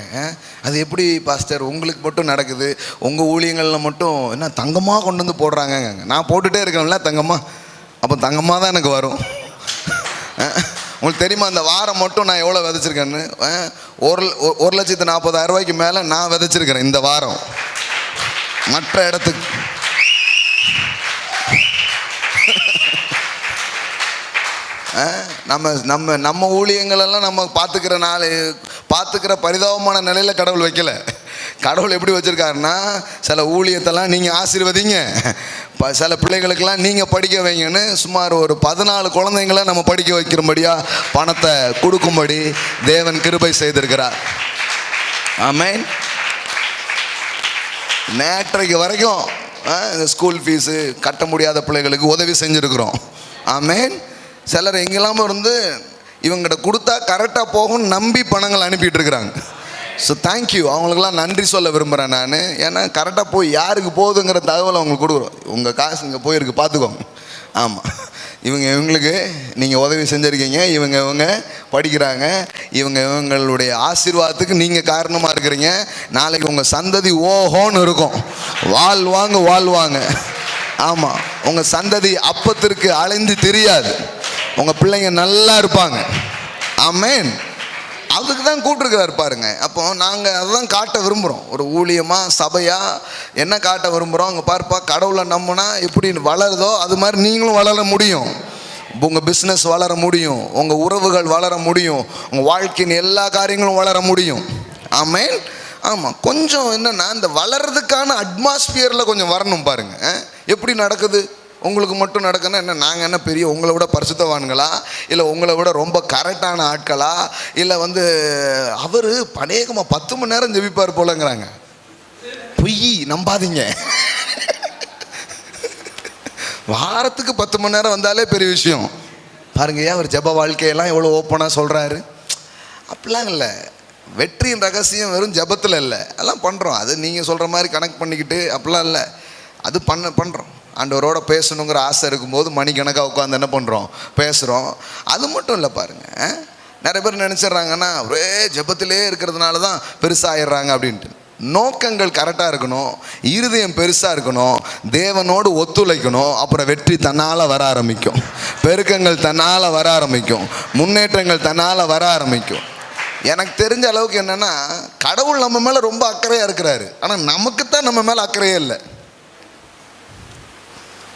அது எப்படி பாஸ்டர் உங்களுக்கு மட்டும் நடக்குது, உங்கள் ஊழியங்களில் மட்டும் என்ன தங்கமாக கொண்டு வந்து போடுறாங்க? நான் போட்டுகிட்டே இருக்கேன்ல தங்கமாக, அப்போ தங்கமாக தான் எனக்கு வரும். உங்களுக்கு தெரியுமா, அந்த வாரம் மட்டும் நான் எவ்வளோ விதைச்சிருக்கேன்னு? 1,40,000 ரூபாய்க்கு மேலே நான் விதைச்சிருக்கிறேன் இந்த வாரம் மற்ற இடத்துக்கு. நம்ம ஊழியங்களெல்லாம் நம்ம பார்த்துக்கிற பரிதாபமான நிலையில் கடவுள் வைக்கல. கடவுள் எப்படி வச்சுருக்காருன்னா, சில ஊழியத்தெல்லாம் நீங்கள் ஆசீர்வதிங்க, சில பிள்ளைகளுக்கெல்லாம் நீங்கள் படிக்க வைங்கன்னு சுமார் ஒரு 14 குழந்தைங்களை நம்ம படிக்க வைக்கிறபடியா பணத்தை கொடுக்கும்படி தேவன் கிருபை செய்திருக்கிறார். ஆமென். நேற்றைக்கு வரைக்கும் இந்த ஸ்கூல் ஃபீஸு கட்ட முடியாத பிள்ளைகளுக்கு உதவி செஞ்சுருக்குறோம். ஆமென். சிலர் எங்கெல்லாமோ இவங்ககிட்ட கொடுத்தா கரெக்டாக போகும்னு நம்பி பணங்கள் அனுப்பிட்டு இருக்கிறாங்க. ஸோ தேங்க்யூ, அவங்களுக்கெல்லாம் நன்றி சொல்ல விரும்புகிறேன் நான். ஏன்னா கரெக்டாக போய் யாருக்கு போகுதுங்கிற தகவலை அவங்களுக்கு கொடுக்குறோம். உங்கள் காசு இங்கே போயிருக்கு பார்த்துக்கோங்க. ஆமாம், இவங்களுக்கு நீங்கள் உதவி செஞ்சுருக்கீங்க, இவங்க படிக்கிறாங்க, இவங்களுடைய ஆசீர்வாதத்துக்கு நீங்கள் காரணமாக இருக்கிறீங்க. நாளைக்கு உங்கள் சந்ததி ஓஹோன்னு இருக்கும், வாழ்வாங்க. ஆமாம், உங்கள் சந்ததி அப்பத்திற்கு அலைந்து தெரியாது, உங்கள் பிள்ளைங்க நல்லா இருப்பாங்க. ஆமென். அதுக்கு தான் கூப்பிட்டுருக்கிறாரு பாருங்க. அப்போ நாங்கள் அதுதான் காட்ட விரும்புகிறோம். ஒரு ஊழியமாக சபையாக என்ன காட்ட விரும்புகிறோம், அங்கே பார்ப்பா கடவுளை நம்பினா எப்படி வளருதோ அது மாதிரி நீங்களும் வளர முடியும். உங்கள் பிஸ்னஸ் வளர முடியும், உங்கள் உறவுகள் வளர முடியும், உங்கள் வாழ்க்கையின் எல்லா காரியங்களும் வளர முடியும். ஆமென். ஆமாம், கொஞ்சம் என்னென்னா இந்த வளர்கிறதுக்கான அட்மாஸ்பியரில் கொஞ்சம் வரணும் பாருங்கள். எப்படி நடக்குது? உங்களுக்கு மட்டும் நடக்குன்னா என்ன, நாங்கள் என்ன பெரிய உங்களை விட பரிசுத்தவான்களா, இல்லை உங்களை விட ரொம்ப கரெக்டான ஆட்களா, இல்லை அவர் அநேகமாக 10 மணி நேரம் ஜெபிப்பார் போலங்கிறாங்க. பொய் நம்பாதீங்க. வாரத்துக்கு 10 மணி நேரம் வந்தாலே பெரிய விஷயம் பாருங்க. அவர் ஜெப வாழ்க்கையெல்லாம் எவ்வளோ ஓப்பனாக சொல்கிறாரு. அப்படிலாம் இல்லை. வெற்றியின் ரகசியம் வெறும் ஜெபத்தில் இல்லை, அதெல்லாம் பண்ணுறோம். அது நீங்கள் சொல்கிற மாதிரி கனெக்ட் பண்ணிக்கிட்டு அப்படிலாம் இல்லை. அது பண்ணுறோம். ஆண்டவரோட பேசணுங்கிற ஆசை இருக்கும்போது மணிக்கணக்காக உட்காந்து என்ன பண்ணுறோம், பேசுகிறோம். அது மட்டும் இல்லை பாருங்கள். நிறைய பேர் நினச்சிட்றாங்கன்னா ஒரே ஜெபத்திலே இருக்கிறதுனால தான் பெருசாகிடுறாங்க அப்படின்ட்டு. நோக்கங்கள் கரெக்டாக இருக்கணும், இருதயம் பெருசாக இருக்கணும், தேவனோடு ஒத்துழைக்கணும். அப்புறம் வெற்றி தன்னால் வர ஆரம்பிக்கும், பெருக்கங்கள் தன்னால் வர ஆரம்பிக்கும், முன்னேற்றங்கள் தன்னால் வர ஆரம்பிக்கும். எனக்கு தெரிஞ்ச அளவுக்கு என்னென்னா, கடவுள் நம்ம மேலே ரொம்ப அக்கறையாக இருக்கிறாரு, ஆனால் நமக்குத்தான் நம்ம மேலே அக்கறையே இல்லை.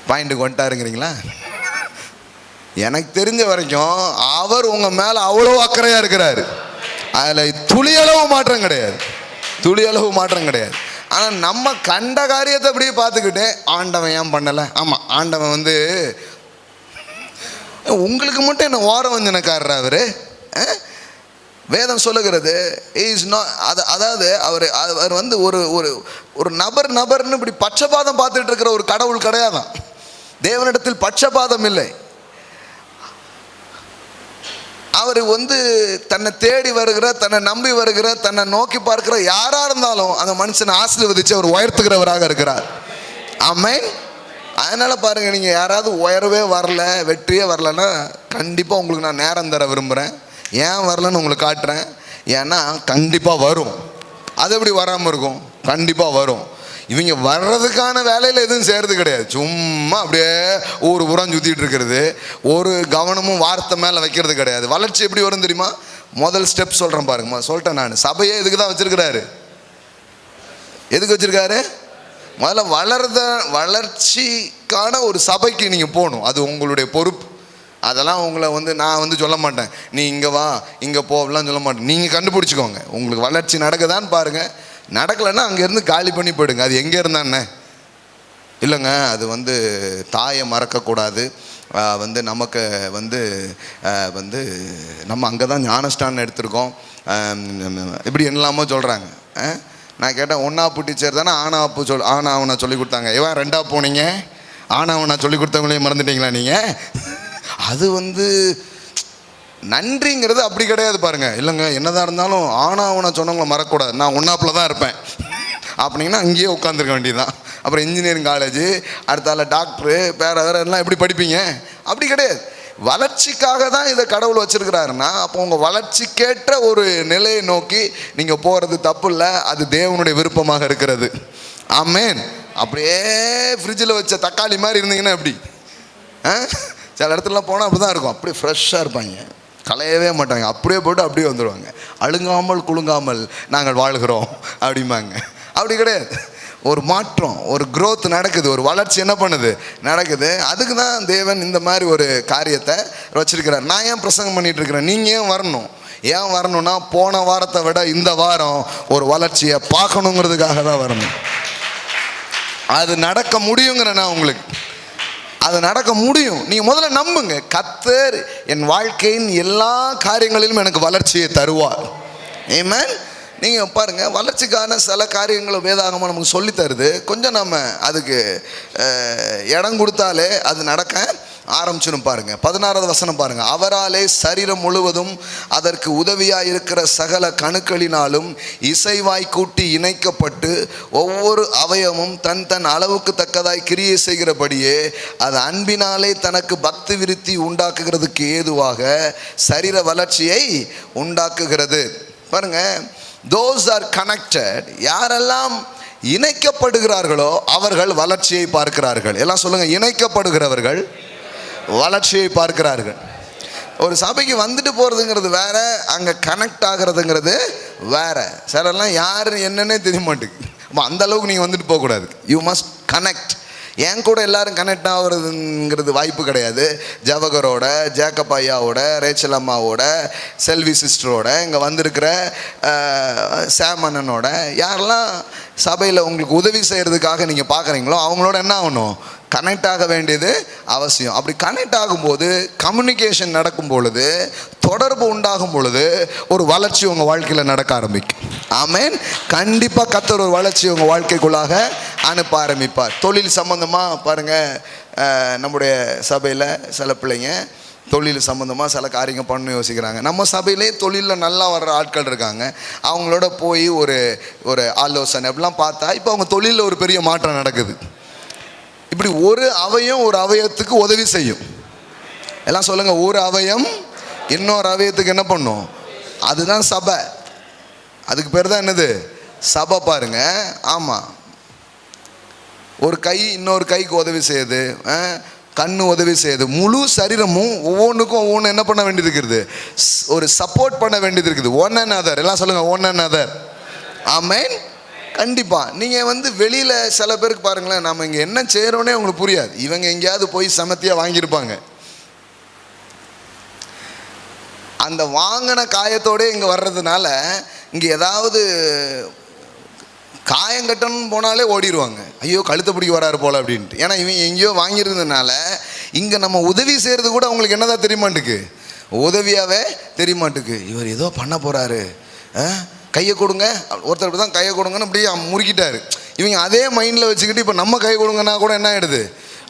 பாயிண்ட்டுக்கு வந்துட்டாருங்கிறீங்களா? எனக்கு தெரிஞ்ச வரைக்கும் அவர் உங்கள் மேலே அவ்வளோ அக்கறையாக இருக்கிறாரு. அதில் துளியளவு மாற்றம் கிடையாது, துளியளவு மாற்றம் கிடையாது. ஆனால் நம்ம கண்ட காரியத்தை அப்படியே பார்த்துக்கிட்டு ஆண்டவன் ஏன் பண்ணலை, ஆமாம் ஆண்டவன் உங்களுக்கு மட்டும் என்ன ஓரம் வஞ்சனக்காரர் அவர். வேதம் சொல்லுகிறது இஸ் நாட், அதாவது அவர் ஒரு ஒரு ஒரு நபர்னு இப்படி பட்சபாதம் பார்த்துட்டு இருக்கிற ஒரு கடவுள் கிடையாதான். தேவனிடத்தில் பட்சபாதம் இல்லை. அவர் தன்னை தேடி வருகிற, தன்னை நம்பி வருகிற, தன்னை நோக்கி பார்க்கிற யாரா இருந்தாலும் அந்த மனுஷனை ஆசீர்வதிச்சு அவர் உயர்த்துகிறவராக இருக்கிறார். ஆமென். அதனால பாருங்க, நீங்க யாராவது உயரவே வரல, வெற்றியே வரலன்னா கண்டிப்பா உங்களுக்கு நான் நேரம் தர விரும்புகிறேன். ஏன் வரலன்னு உங்களுக்கு காட்டுறேன். ஏன்னா கண்டிப்பா வரும். அது எப்படி வராமல் இருக்கும்? கண்டிப்பா வரும். இவங்க வர்றதுக்கான வேலையில் எதுவும் செய்கிறது கிடையாது, சும்மா அப்படியே ஒரு புறம் சுற்றிட்டு இருக்கிறது, ஒரு கவனமும் வார்த்தை மேலே வைக்கிறது கிடையாது. வளர்ச்சி எப்படி வரும் தெரியுமா? முதல் ஸ்டெப் சொல்கிறேன் பாருங்க. சொல்லிட்டேன் நான், சபையே இதுக்கு தான் வச்சுருக்கிறாரு. எதுக்கு வச்சுருக்காரு? முதல்ல வளர்ச்சிக்கான ஒரு சபைக்கு நீங்கள் போகணும், அது உங்களுடைய பொறுப்பு. அதெல்லாம் உங்களை நான் சொல்ல மாட்டேன், நீ இங்கே வா இங்கே போகலாம் சொல்ல மாட்டேன். நீங்கள் கண்டுபிடிச்சிக்கோங்க, உங்களுக்கு வளர்ச்சி நடக்குதான்னு பாருங்கள். நடக்கலைன்னா அங்கேருந்து காலி பண்ணி போயிடுங்க. அது எங்கே இருந்தானே இல்லைங்க, அது தாயை மறக்கக்கூடாது, நமக்கு நம்ம அங்கே தான் ஞானஸ்தானம் எடுத்திருக்கோம், இப்படி என்னலாமோ சொல்கிறாங்க. நான் கேட்டேன், ஒன்றாப்பு டீச்சர் தானே ஆனாவனை சொல்லி கொடுத்தாங்க. இவன் ரெண்டா போனீங்க, ஆனாவனை சொல்லி கொடுத்தவங்களையும் மறந்துட்டீங்களா நீங்கள்? அது நன்றிங்கிறது அப்படி கிடையாது பாருங்க. இல்லைங்க, என்னதான் இருந்தாலும் ஆனாவனை சொன்னவங்களை மறக்கக்கூடாது, நான் ஒன்றாப்பில் தான் இருப்பேன் அப்படின்னா அங்கேயே உட்காந்துருக்க வேண்டியதுதான். அப்புறம் இன்ஜினியரிங் காலேஜு, அடுத்தால டாக்டரு, வேறு எல்லாம் எப்படி படிப்பீங்க? அப்படி கிடையாது. வளர்ச்சிக்காக தான் இதை கடவுள் வச்சிருக்கிறாருன்னா, அப்போ உங்கள் வளர்ச்சிக்கேற்ற ஒரு நிலையை நோக்கி நீங்கள் போகிறது தப்பு இல்லை, அது தேவனுடைய விருப்பமாக இருக்கிறது. ஆமென். அப்படியே ஃப்ரிட்ஜில் வச்ச தக்காளி மாதிரி இருந்தீங்கன்னா எப்படி? சில இடத்துலலாம் போனால் அப்படி தான் இருக்கும், அப்படியே ஃப்ரெஷ்ஷாக இருப்பாங்க, களையவே மாட்டாங்க, அப்படியே போட்டு அப்படியே வந்துடுவாங்க. அழுங்காமல் குலுங்காமல் நாங்கள் வாழ்கிறோம் அப்படிம்பாங்க. அப்படி கிடையாது. ஒரு மாற்றம், ஒரு growth நடக்குது, ஒரு வளர்ச்சி என்ன பண்ணுது, நடக்குது. அதுக்கு தான் தேவன் இந்த மாதிரி ஒரு காரியத்தை வச்சிருக்கிறார். நான் ஏன் பிரசங்கம் பண்ணிட்டு இருக்கிறேன், நீங்கள் ஏன் வரணும்? ஏன் வரணும்னா, போன வாரத்தை விட இந்த வாரம் ஒரு வளர்ச்சியை பார்க்கணுங்கிறதுக்காக தான் வரணும். அது நடக்க முடியுங்கிறேன்னா உங்களுக்கு, அது நடக்க முடியும். நீங்கள் முதல்ல நம்புங்க, கர்த்தர் என் வாழ்க்கையின் எல்லா காரியங்களிலும் எனக்கு வளர்ச்சியை தருவார். ஆமென். நீங்கள் பாருங்கள், வளர்ச்சிக்கான சில காரியங்களை வேதாகமாக நமக்கு சொல்லி தருது. கொஞ்சம் நம்ம அதுக்கு இடம் கொடுத்தாலே அது நடக்க ஆரம்பிச்சுன்னு பாருங்க. 16வது வசனம் பாருங்க. அவராலே சரீரம் முழுவதும் அதற்கு உதவியாக இருக்கிற சகல கணுக்களினாலும் இசைவாய் கூட்டி இணைக்கப்பட்டு ஒவ்வொரு அவயமும் தன் தன் அளவுக்கு தக்கதாய் கிரியை செய்கிறபடியே அது அன்பினாலே தனக்கு பக்தி விருத்தி உண்டாக்குகிறதுக்கு ஏதுவாக சரீர வளர்ச்சியை உண்டாக்குகிறது. பாருங்க, those are connected, யாரெல்லாம் இணைக்கப்படுகிறார்களோ அவர்கள் வளர்ச்சியை பார்க்கிறார்கள். எல்லாம் சொல்லுங்க, இணைக்கப்படுகிறவர்கள் வளர்ச்சியை பார்க்கிறார்கள். ஒரு சபைக்கு வந்துட்டு போகிறதுங்கிறது வேற, அங்கே கனெக்ட் ஆகிறதுங்கிறது வேற. சிலர்லாம் யார் என்னன்னே தெரிய மாட்டேங்குது. அப்போ அந்த அளவுக்கு நீங்கள் வந்துட்டு போகக்கூடாது. You must connect. என் கூட எல்லாரும் கனெக்ட் ஆகுறதுங்கிறது வாய்ப்பு கிடையாது. ஜவகரோட, ஜேக்கப் ஐயாவோட, ரேச்சல் அம்மாவோட, செல்வி சிஸ்டரோட, இங்கே வந்திருக்கிற சாம் அண்ணனோட, யாரெல்லாம் சபையில் உங்களுக்கு உதவி செய்கிறதுக்காக நீங்கள் பார்க்குறீங்களோ அவங்களோட என்ன ஆகணும், கனெக்ட் ஆக வேண்டியது அவசியம். அப்படி கனெக்ட் ஆகும்போது, கம்யூனிகேஷன் நடக்கும் பொழுது, தொடர்பு உண்டாகும் பொழுது ஒரு வளர்ச்சி உங்கள் வாழ்க்கையில் நடக்க ஆரம்பிக்கும். ஆமென். கண்டிப்பாக கர்த்தர் ஒரு வளர்ச்சி உங்கள் வாழ்க்கைக்குள்ளாக அனுப்ப ஆரம்பிப்பார். தொழில் சம்பந்தமாக பாருங்கள், நம்முடைய சபையில் சில பிள்ளைங்க தொழில் சம்மந்தமாக சில காரியங்கள் பண்ண யோசிக்கிறாங்க. நம்ம சபையிலே தொழிலில் நல்லா வர்ற ஆட்கள் இருக்காங்க. அவங்களோட போய் ஒரு ஆலோசனை அப்படிலாம் பார்த்தா இப்போ அவங்க தொழிலில் ஒரு பெரிய மாற்றம் நடக்குது. இப்படி ஒரு அவயம் ஒரு அவயத்துக்கு உதவி செய்யும். எல்லாம் சொல்லுங்க, ஒரு அவயம் இன்னொரு அவயத்துக்கு என்ன பண்ணும்? அதுதான் சபை. அதுக்கு பேர் தான் என்னது? சபை பாருங்க. ஆமாம், ஒரு கை இன்னொரு கைக்கு உதவி செய்யுது, கண்ணு உதவி செய்யுது, முழு சரீரமும் ஒவ்வொன்றுக்கும் ஒவ்வொன்று என்ன பண்ண வேண்டியது இருக்கிறது, ஒரு சப்போர்ட் பண்ண வேண்டியது இருக்குது. ஒன் அண்ட் அதர், எல்லாம் சொல்லுங்கள், ஒன் அண்ட் அதர். ஆமென். கண்டிப்பாக நீங்கள் வெளியில் சில பேருக்கு பாருங்களேன், நம்ம இங்கே என்ன செய்கிறோன்னே உங்களுக்கு புரியாது. இவங்க எங்கேயாவது போய் சமத்தியாக வாங்கியிருப்பாங்க, அந்த வாங்கின காயத்தோடு இங்கே வர்றதுனால இங்கே ஏதாவது காயங்கட்டணும்னு போனாலே ஓடிடுவாங்க, ஐயோ கழுத்தை பிடிக்க வராரு போல் அப்படின்ட்டு. ஏன்னா இவங்க எங்கேயோ வாங்கியிருந்ததுனால இங்கே நம்ம உதவி செய்கிறது கூட அவங்களுக்கு என்னதான் தெரியமாட்டுக்கு, உதவியாகவே தெரியமாட்டுக்கு. இவர் ஏதோ பண்ண போகிறாரு, கையை கொடுங்க, ஒருத்தர் தான் கையை கொடுங்கன்னு அப்படியே முறுக்கிட்டாரு. இவங்க அதே மைண்டில் வச்சுக்கிட்டு இப்போ நம்ம கை கொடுங்கன்னா கூட என்ன ஆகிடுது,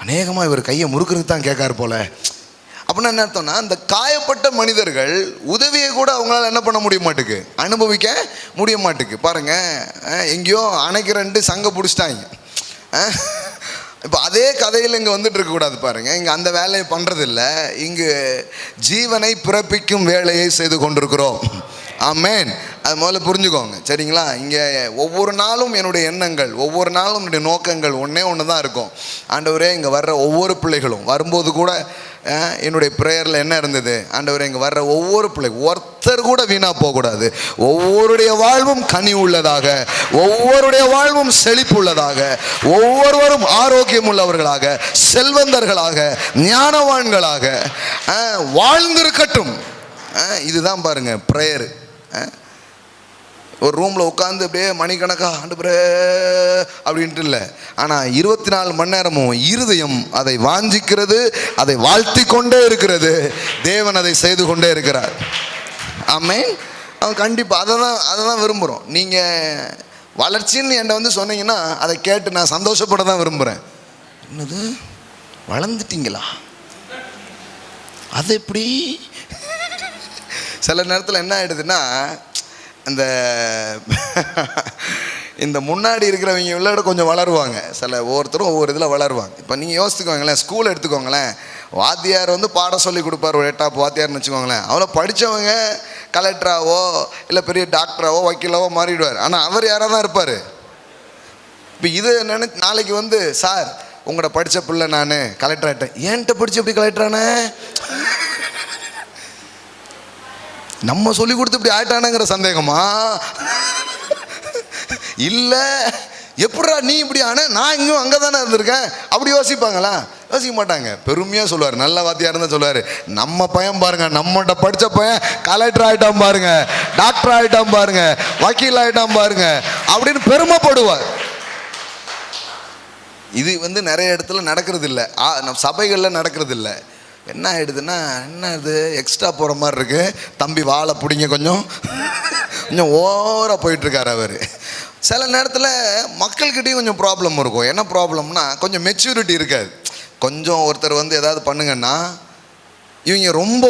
அநேகமாக இவர் கையை முறுக்கிறதுக்கு தான் கேட்காரு போல். அப்படின்னா என்ன அர்த்தம்னா, அந்த காயப்பட்ட மனிதர்கள் உதவியை கூட அவங்களால என்ன பண்ண முடிய மாட்டுக்கு, அனுபவிக்க முடிய மாட்டுக்கு. பாருங்கள், எங்கேயோ அணைக்கு 2 சங்க பிடிச்சிட்டாங்க. இப்போ அதே கதையில் இங்கே வந்துட்டு இருக்கக்கூடாது. பாருங்கள், இங்கே அந்த வேலையை பண்ணுறதில்ல, இங்கு ஜீவனை பிறப்பிக்கும் வேலையை செய்து கொண்டிருக்கிறோம். ஆமென். அது முதல்ல புரிஞ்சுக்கோங்க, சரிங்களா? இங்கே ஒவ்வொரு நாளும் என்னுடைய எண்ணங்கள், ஒவ்வொரு நாளும் என்னுடைய நோக்கங்கள் ஒன்று தான் இருக்கும். ஆண்டவரே, இங்கே வர்ற ஒவ்வொரு பிள்ளைகளும் வரும்போது கூட என்னுடைய ப்ரேயரில் என்ன இருந்தது, ஆண்டவரே இங்கே வர்ற ஒவ்வொரு பிள்ளை ஒருத்தர் கூட வீணாக போகக்கூடாது, ஒவ்வொருடைய வாழ்வும் கனி உள்ளதாக, ஒவ்வொருடைய வாழ்வும் செழிப்பு உள்ளதாக, ஒவ்வொருவரும் ஆரோக்கியம் உள்ளவர்களாக, செல்வந்தர்களாக, ஞானவான்களாக வாழ்ந்திருக்கட்டும். இதுதான் பாருங்க ப்ரேயரு. ஒரு ரூமில் உட்காந்து அப்படியே மணிக்கணக்கா ஆண்டவரே அப்படின்ட்டு இல்லை, ஆனால் 24 மணி நேரமும் இருதயம் அதை வாஞ்சிக்கிறது, அதை வாழ்த்தி கொண்டே இருக்கிறது. தேவன் அதை செய்து கொண்டே இருக்கிறார். ஆமென். அவன் கண்டிப்பாக அதை தான் விரும்புகிறோம். நீங்கள் வளர்ச்சின்னு என்கிட்ட சொன்னீங்கன்னா அதை கேட்டு நான் சந்தோஷப்பட தான் விரும்புகிறேன். என்னது வளர்ந்துட்டீங்களா, அது எப்படி? சில நேரத்தில் என்ன ஆகிடுதுன்னா, இந்த முன்னாடி இருக்கிறவங்க விளையாட கொஞ்சம் வளருவாங்க, ஒவ்வொருத்தரும் ஒவ்வொரு இதில் வளருவாங்க. இப்போ நீங்கள் யோசித்துக்கோங்களேன், ஸ்கூல் எடுத்துக்கோங்களேன், வாத்தியார் பாடம் சொல்லி கொடுப்பார், ஒரு 8ஆம் வாத்தியார்னு வச்சுக்கோங்களேன். அவ்வளோ படித்தவங்க கலெக்டராகவோ இல்லை பெரிய டாக்டராகவோ வக்கீலாவோ மாறிடுவார், ஆனால் அவர் யாராக தான் இருப்பார். இப்போ இது நாளைக்கு சார் உங்களோட படித்த பிள்ளை நான் கலெக்டர் ஆகிட்டேன், ஏன்ட்ட படித்து எப்படி கலெக்டரானே, நம்ம சொல்லி கொடுத்து இப்படி ஆயிட்டானுங்கிற சந்தேகமா இல்லை, எப்படா நீ இப்படி ஆன, நான் இங்கேயும் அங்கே தானே இருந்திருக்கேன் அப்படி யோசிப்பாங்களா? யோசிக்க மாட்டாங்க. பெருமையாக சொல்லுவார், நல்ல வாத்தியாக இருந்தால் சொல்லுவார், நம்ம பையன் பாருங்க, நம்மகிட்ட படித்த பையன் கலெக்டர் ஆகிட்டான் பாருங்க, டாக்டர் ஆகிட்டான் பாருங்க, வக்கீல் ஆகிட்டான் பாருங்க அப்படின்னு பெருமைப்படுவார். இது நிறைய இடத்துல நடக்கிறது இல்லை, நம்ம சபைகளில் நடக்கிறது இல்லை. என்ன ஆகிடுதுன்னா, என்ன இது எக்ஸ்ட்ரா போகிற மாதிரி இருக்குது, தம்பி வாழை பிடிங்க கொஞ்சம் ஓவராக போயிட்டுருக்கார் அவர். சில நேரத்தில் மக்கள்கிட்டையும் கொஞ்சம் ப்ராப்ளம் இருக்கும். என்ன ப்ராப்ளம்னா, கொஞ்சம் மெச்சூரிட்டி இருக்காது. கொஞ்சம் ஒருத்தர் ஏதாவது பண்ணுங்கன்னா இவங்க ரொம்ப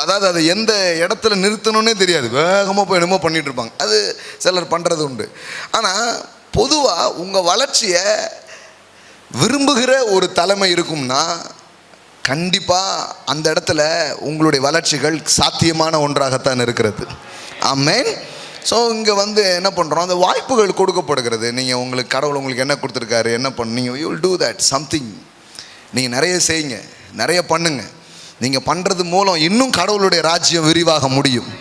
அதாவது அதை எந்த இடத்துல நிறுத்தணுன்னே தெரியாது, வேகமாக போய் என்னமோ பண்ணிகிட்டு இருப்பாங்க. அது சிலர் பண்ணுறது உண்டு. ஆனால் பொதுவாக உங்கள் வளர்ச்சியை விரும்புகிற ஒரு தலைமை இருக்கும்னா கண்டிப்பாக அந்த இடத்துல உங்களுடைய வளர்ச்சிகள் சாத்தியமான ஒன்றாகத்தான் இருக்கிறது. ஆமென். ஸோ இங்கே என்ன பண்ணுறோம், அந்த வாய்ப்புகள் கொடுக்கப்படுகிறது. நீங்கள் கடவுள் உங்களுக்கு என்ன கொடுத்துருக்காரு, என்ன பண்ணீங்க, you will do that something. நீங்கள் நிறைய செய்யுங்க, நிறைய பண்ணுங்க. நீங்கள் பண்ணுறது மூலம் இன்னும் கடவுளுடைய ராஜ்யம் விரிவாக முடியும்.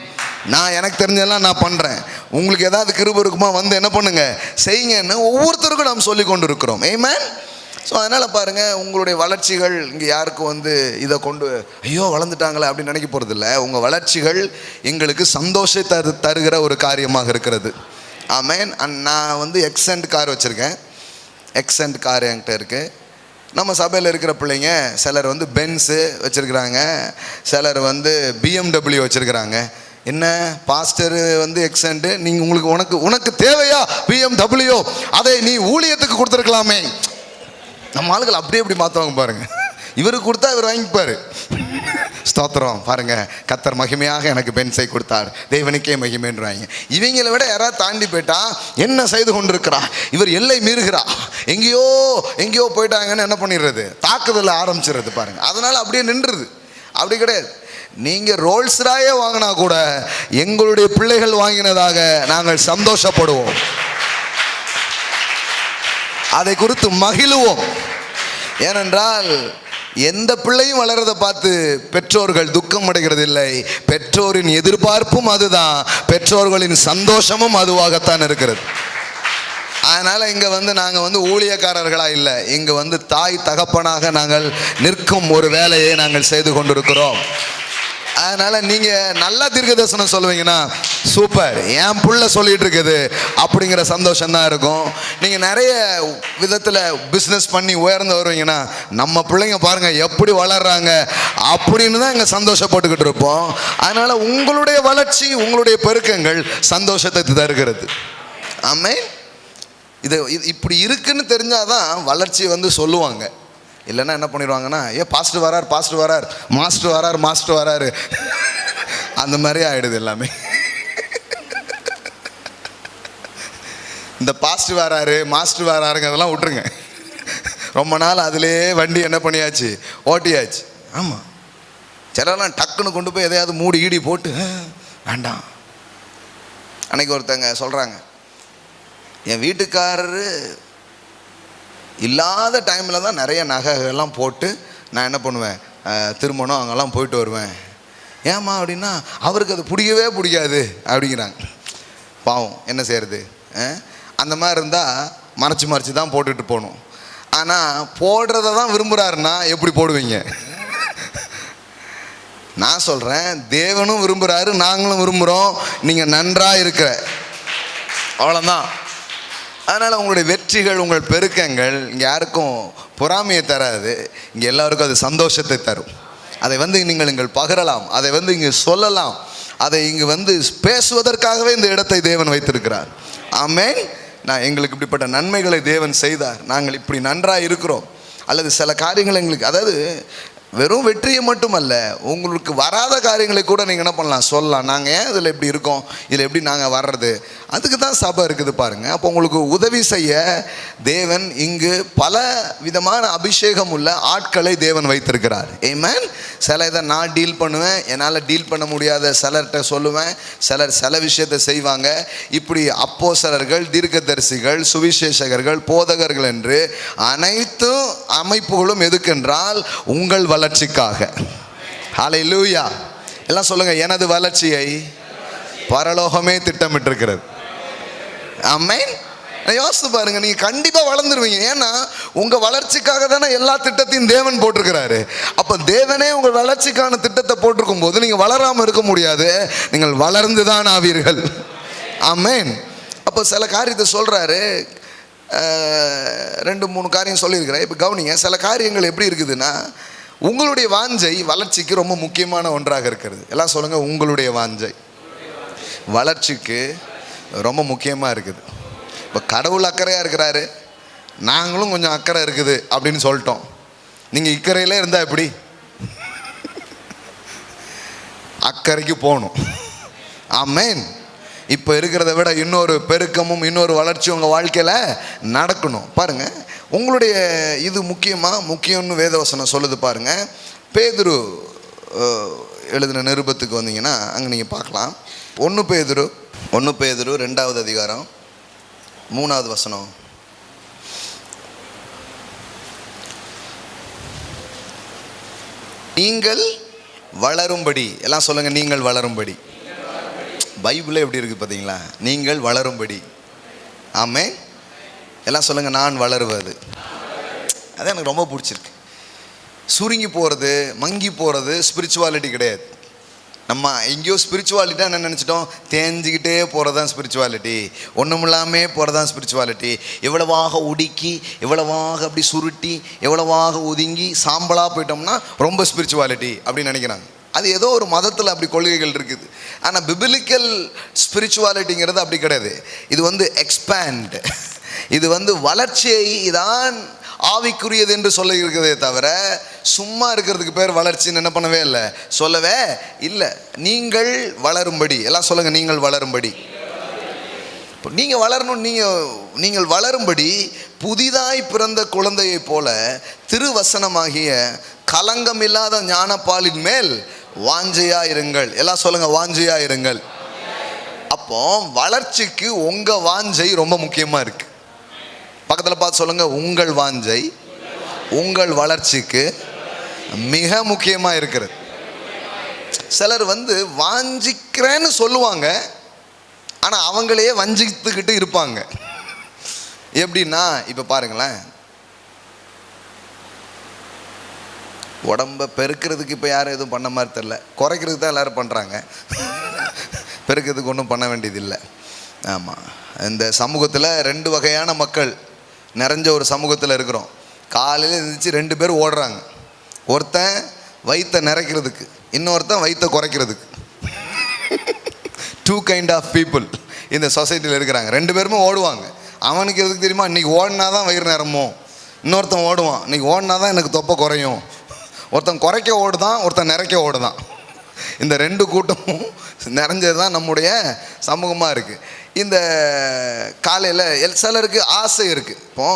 எனக்கு தெரிஞ்சதெல்லாம் நான் பண்ணுறேன், உங்களுக்கு ஏதாவது கிருபை இருக்குமா என்ன பண்ணுங்க, செய்யுங்கன்னு ஒவ்வொருத்தருக்கும் நாம் சொல்லி கொண்டு இருக்கிறோம். ஆமென். ஸோ அதனால் பாருங்கள், உங்களுடைய வளர்ச்சிகள் இங்கே யாருக்கும் இதை கொண்டு ஐயோ வளர்ந்துட்டாங்களே அப்படின்னு நினைக்க போகிறதில்ல. உங்கள் வளர்ச்சிகள் எங்களுக்கு சந்தோஷத்தை தருகிற ஒரு காரியமாக இருக்கிறது. ஆமென். நான் எக்ஸென்ட் கார் வச்சுருக்கேன், எக்ஸென்ட் கார் என்கிட்ட இருக்குது. நம்ம சபையில் இருக்கிற பிள்ளைங்க சிலர் பென்ஸு வச்சுருக்கிறாங்க, சிலர் BMW வச்சுருக்கிறாங்க. என்ன பாஸ்டர் எக்ஸென்ட்டு, நீங்கள் உனக்கு தேவையா BMW, அதை நீ ஊழியத்துக்கு கொடுத்துருக்கலாமே. நம்ம ஆளுகள் அப்படியே எப்படி மாற்றுவாங்க பாருங்கள். இவருக்கு கொடுத்தா இவர் வாங்கிப்பார். ஸ்தோத்திரம், பாருங்கள், கர்த்தர் மகிமையாக எனக்கு பென்ஸை கொடுத்தார், தேவனுக்கே மகிமைன்றாங்க. இவங்களை விட யாராவது தாண்டி போயிட்டா என்ன செய்து கொண்டிருக்கிறா, இவர் எல்லை மீறுகிறா, எங்கேயோ போயிட்டாங்கன்னு என்ன பண்ணிடுறது, தாக்குதல் ஆரம்பிச்சிடுறது பாருங்கள். அதனால் அப்படியே நின்றுது. அப்படி கிடையாது. நீங்கள் ரோல்ஸ் ராயே வாங்கினா கூட எங்களுடைய பிள்ளைகள் வாங்கினதாக நாங்கள் சந்தோஷப்படுவோம். அதை குறித்து மகிழுவோம். ஏனென்றால் எந்த பிள்ளையும் வளர்றதை பார்த்து பெற்றோர்கள் துக்கம் அடைகிறது இல்லை. பெற்றோரின் எதிர்பார்ப்பும் அதுதான், பெற்றோர்களின் சந்தோஷமும் அதுவாகத்தான் இருக்கிறது. அதனால் இங்கே நாங்கள் ஊழியக்காரர்களாக இல்லை, இங்கே தாய் தகப்பனாக நாங்கள் நிற்கும் ஒரு வேலையை நாங்கள் செய்து கொண்டிருக்கிறோம். அதனால் நீங்கள் நல்லா தீர்க்கதரிசனம் சொல்லுவீங்கன்னா சூப்பர், என் புள்ள சொல்லிகிட்டு இருக்குது அப்படிங்கிற சந்தோஷம்தான் இருக்கும். நீங்கள் நிறைய விதத்தில் பிஸ்னஸ் பண்ணி உயர்ந்து வருவீங்கன்னா நம்ம பிள்ளைங்க பாருங்கள் எப்படி வளர்கிறாங்க அப்படின்னு தான் இங்கே சந்தோஷப்பட்டுக்கிட்டு இருப்போம். அதனால் உங்களுடைய வளர்ச்சி, உங்களுடைய பெருக்கங்கள் சந்தோஷத்தை தருகிறது. ஆமென். இது இப்படி இருக்குன்னு தெரிஞ்சாதான் வளர்ச்சியை சொல்லுவாங்க. இல்லைன்னா என்ன பண்ணிடுவாங்கன்னா, பாஸ்டர் வரார், பாஸ்டர் வரார், மாஸ்டர் வரார், மாஸ்டர் வராரு, அந்த மாதிரி ஆகிடுது எல்லாமே. இந்த பாஸ்டர் வராரு, மாஸ்டர் வராருங்கிறதெல்லாம் விட்டுருங்க. ரொம்ப நாள் அதிலே வண்டி என்ன பண்ணியாச்சு, ஓட்டியாச்சு. ஆமாம், சிலர்லாம் டக்குன்னு கொண்டு போய் எதையாவது மூடி ஈடி போட்டு வேண்டாம். அன்னைக்கு ஒருத்தங்க சொல்கிறாங்க, என் வீட்டுக்காரரு இல்லாத டைமில் தான் நிறைய நகைகள்லாம் போட்டு நான் என்ன பண்ணுவேன், திருமணம் அங்கெல்லாம் போயிட்டு வருவேன். ஏம்மா அப்படின்னா, அவருக்கு அது பிடிக்கவே பிடிக்காது அப்படிங்கிறாங்க. பாவம், என்ன செய்கிறது? அந்த மாதிரி இருந்தால் மறைச்சி தான் போட்டுட்டு போகணும். ஆனால் போடுறத தான் விரும்புகிறாருன்னா எப்படி போடுவீங்க? நான் சொல்கிறேன், தேவனும் விரும்புகிறாரு, நாங்களும் விரும்புகிறோம், நீங்கள் நன்றாக இருக்கிற, அவ்வளோதான். அதனால் உங்களுடைய வெற்றிகள், உங்கள் பெருக்கங்கள் இங்கே யாருக்கும் பொறாமையை தராது, இங்கே எல்லாருக்கும் அது சந்தோஷத்தை தரும். அதை நீங்கள் பகிரலாம், அதை இங்கே சொல்லலாம், அதை இங்கே பேசுவதற்காகவே இந்த இடத்தை தேவன் வைத்திருக்கிறார். ஆமென். எங்களுக்கு இப்படிப்பட்ட நன்மைகளை தேவன் செய்தார், நாங்கள் இப்படி நன்றாக இருக்கிறோம். அல்லது சில காரியங்கள் எங்களுக்கு, அதாவது வெறும் வெற்றியை மட்டுமல்ல, உங்களுக்கு வராத காரியங்களை கூட நீங்கள் என்ன பண்ணலாம், சொல்லலாம். நாங்கள் ஏன் இதில் எப்படி இருக்கோம், இதில் எப்படி நாங்கள் வர்றது, அதுக்கு தான் சபை இருக்குது பாருங்கள். அப்போ உங்களுக்கு உதவி செய்ய தேவன் இங்கு பல விதமான அபிஷேகம் உள்ள ஆட்களை தேவன் வைத்திருக்கிறார். ஆமென். சில இதை நான் டீல் பண்ணுவேன், என்னால் டீல் பண்ண முடியாத சிலர்கிட்ட சொல்லுவேன், சிலர் சில விஷயத்தை செய்வாங்க. இப்படி அப்போஸ்தலர்கள், தீர்க்கதரிசிகள், சுவிசேஷகர்கள், போதகர்கள் என்று அனைத்து அமைப்புகளும் எதுக்கென்றால் உங்கள் வளர்ச்சிக்காக. ஹல்லேலூயா. எல்லாம் சொல்லுங்க, எனது வளர்ச்சியை பரலோகமே திட்டமிட்டிருக்கிறது. ஆமென். யோசித்து பாருங்க, நீங்க கண்டிப்பா வளர்ந்துருவீங்க. ஏன்னா உங்க வளர்ச்சிக்காக தானே எல்லா திட்டத்தையும் தேவன் போட்டிருக்கிறாரு. அப்ப தேவனே உங்க வளர்ச்சிக்கான திட்டத்தை போட்டிருக்கும் போது நீங்க வளராம இருக்க முடியாது, நீங்கள் வளர்ந்துதான் ஆவீர்கள். ஆமென். அப்போ சில காரியத்தை சொல்றாரு, 2-3 காரியம் சொல்லியிருக்கிறேன். இப்போ கவனிங்க, சில காரியங்கள் எப்படி இருக்குதுன்னா, உங்களுடைய வாஞ்சை வளர்ச்சிக்கு ரொம்ப முக்கியமான ஒன்றாக இருக்கிறது. எல்லாம் சொல்லுங்க, உங்களுடைய வாஞ்சை வளர்ச்சிக்கு ரொம்ப முக்கியமாக இருக்குது. இப்போ கடவுள் அக்கறையாக இருக்கிறாரு, நாங்களும் கொஞ்சம் அக்கறை இருக்குது அப்படின்னு சொல்லிட்டோம். நீங்கள் இக்கறையிலே இருந்தால் எப்படி? அக்கறைக்கு போகணும். ஆமென். இப்போ இருக்கிறத விட இன்னொரு பெருக்கமும் இன்னொரு வளர்ச்சியும் உங்கள் வாழ்க்கையில் நடக்கணும். பாருங்கள், உங்களுடைய இது முக்கியம்னு வேதவசனம் சொல்லுது பாருங்கள். பேதுரு எழுதின நிருபத்துக்கு வந்தீங்கன்னா அங்கே நீங்கள் பார்க்கலாம். 1 பேதுரு 2வது அதிகாரம் 3வது வசனம். நீங்கள் வளரும்படி, எல்லாம் சொல்லுங்கள், நீங்கள் வளரும்படி. பைபிளே எப்படி இருக்குது பார்த்தீங்களா? நீங்கள் வளரும்படி. ஆமென். எல்லாம் சொல்லுங்கள், நான் வளருவது. அது எனக்கு ரொம்ப பிடிச்சிருக்கு. சுருங்கி போகிறது, மங்கி போகிறது ஸ்பிரிச்சுவாலிட்டி கிடையாது. நம்ம எங்கேயோ ஸ்பிரிச்சுவாலிட்டினா என்ன நினச்சிட்டோம், தேஞ்சிக்கிட்டே போகிறது தான் ஸ்பிரிச்சுவாலிட்டி, ஒன்றும் இல்லாமல் போகிறது தான் ஸ்பிரிச்சுவாலிட்டி. எவ்வளவாக ஒடுக்கி, எவ்வளவாக அப்படி சுருட்டி, எவ்வளவாக ஒதுங்கி சாம்பலாக போயிட்டோம்னா ரொம்ப ஸ்பிரிச்சுவாலிட்டி அப்படின்னு நினைக்கிறாங்க. அது ஏதோ ஒரு மதத்தில் அப்படி கொள்கைகள் இருக்குது. ஆனால் பிபிலிக்கல் ஸ்பிரிச்சுவாலிட்டிங்கிறது அப்படி கிடையாது. இது எக்ஸ்பேண்ட், இது வளர்ச்சியை தான் ஆவிக்குரியது என்று சொல்ல இருக்கிறதே தவிர சும்மா இருக்கிறதுக்கு பேர் வளர்ச்சின்னு என்ன பண்ணவே இல்லை, சொல்லவே இல்லை. நீங்கள் வளரும்படி, எல்லாம் சொல்லுங்கள், நீங்கள் வளரும்படி. இப்போ நீங்கள் வளரணும், நீங்கள் வளரும்படி புதிதாய் பிறந்த குழந்தையை போல திருவசனமாகிய கலங்கமில்லாத ஞானப்பாலின் மேல் வாஞ்சையா இருங்கள். எல்லாம் சொல்லுங்க, வாஞ்சையா இருங்கள். அப்போ வளர்ச்சிக்கு உங்க வாஞ்சை ரொம்ப முக்கியமா இருக்கு. பக்கத்தில் பார்த்து சொல்லுங்க, உங்கள் வாஞ்சை உங்கள் வளர்ச்சிக்கு மிக முக்கியமாக இருக்கிறது. சிலர் வந்து வாஞ்சிக்கிறேன்னு சொல்லுவாங்க, ஆனால் அவங்களையே வஞ்சித்துக்கிட்டு இருப்பாங்க. எப்படின்னா, இப்போ பாருங்களேன், உடம்பை பெருக்கிறதுக்கு இப்போ யாரும் எதுவும் பண்ண மாதிரி தெரில, குறைக்கிறதுக்கு தான் எல்லோரும் பண்ணுறாங்க. பெருக்கிறதுக்கு ஒன்றும் பண்ண வேண்டியதில்லை. ஆமாம், இந்த சமூகத்தில் 2 வகையான மக்கள் நிறைஞ்ச ஒரு சமூகத்தில் இருக்கிறோம். காலையில் இருந்துச்சு 2 பேர் ஓடுறாங்க. ஒருத்தன் வயிற்றை நிறைக்கிறதுக்கு, இன்னொருத்தன் வயிற்றை குறைக்கிறதுக்கு. 2 கைண்ட் ஆஃப் பீப்புள் இந்த சொசைட்டியில் இருக்கிறாங்க. 2 பேருமே ஓடுவாங்க. அவனுக்கு எதுக்கு தெரியுமா, இன்றைக்கி ஓடினா தான் வயிறு நிரம்போ. இன்னொருத்தன் ஓடுவான், இன்றைக்கி ஓடினா தான் எனக்கு தொப்பை குறையும். ஒருத்தன் குறைக்க ஓடுதான், ஒருத்தன் நிறைக்க ஓடுதான். இந்த 2 கூட்டமும் நிறைஞ்சது தான் நம்முடைய சமூகமாக இருக்குது. இந்த காலையில் சிலருக்கு ஆசை இருக்குது. இப்போ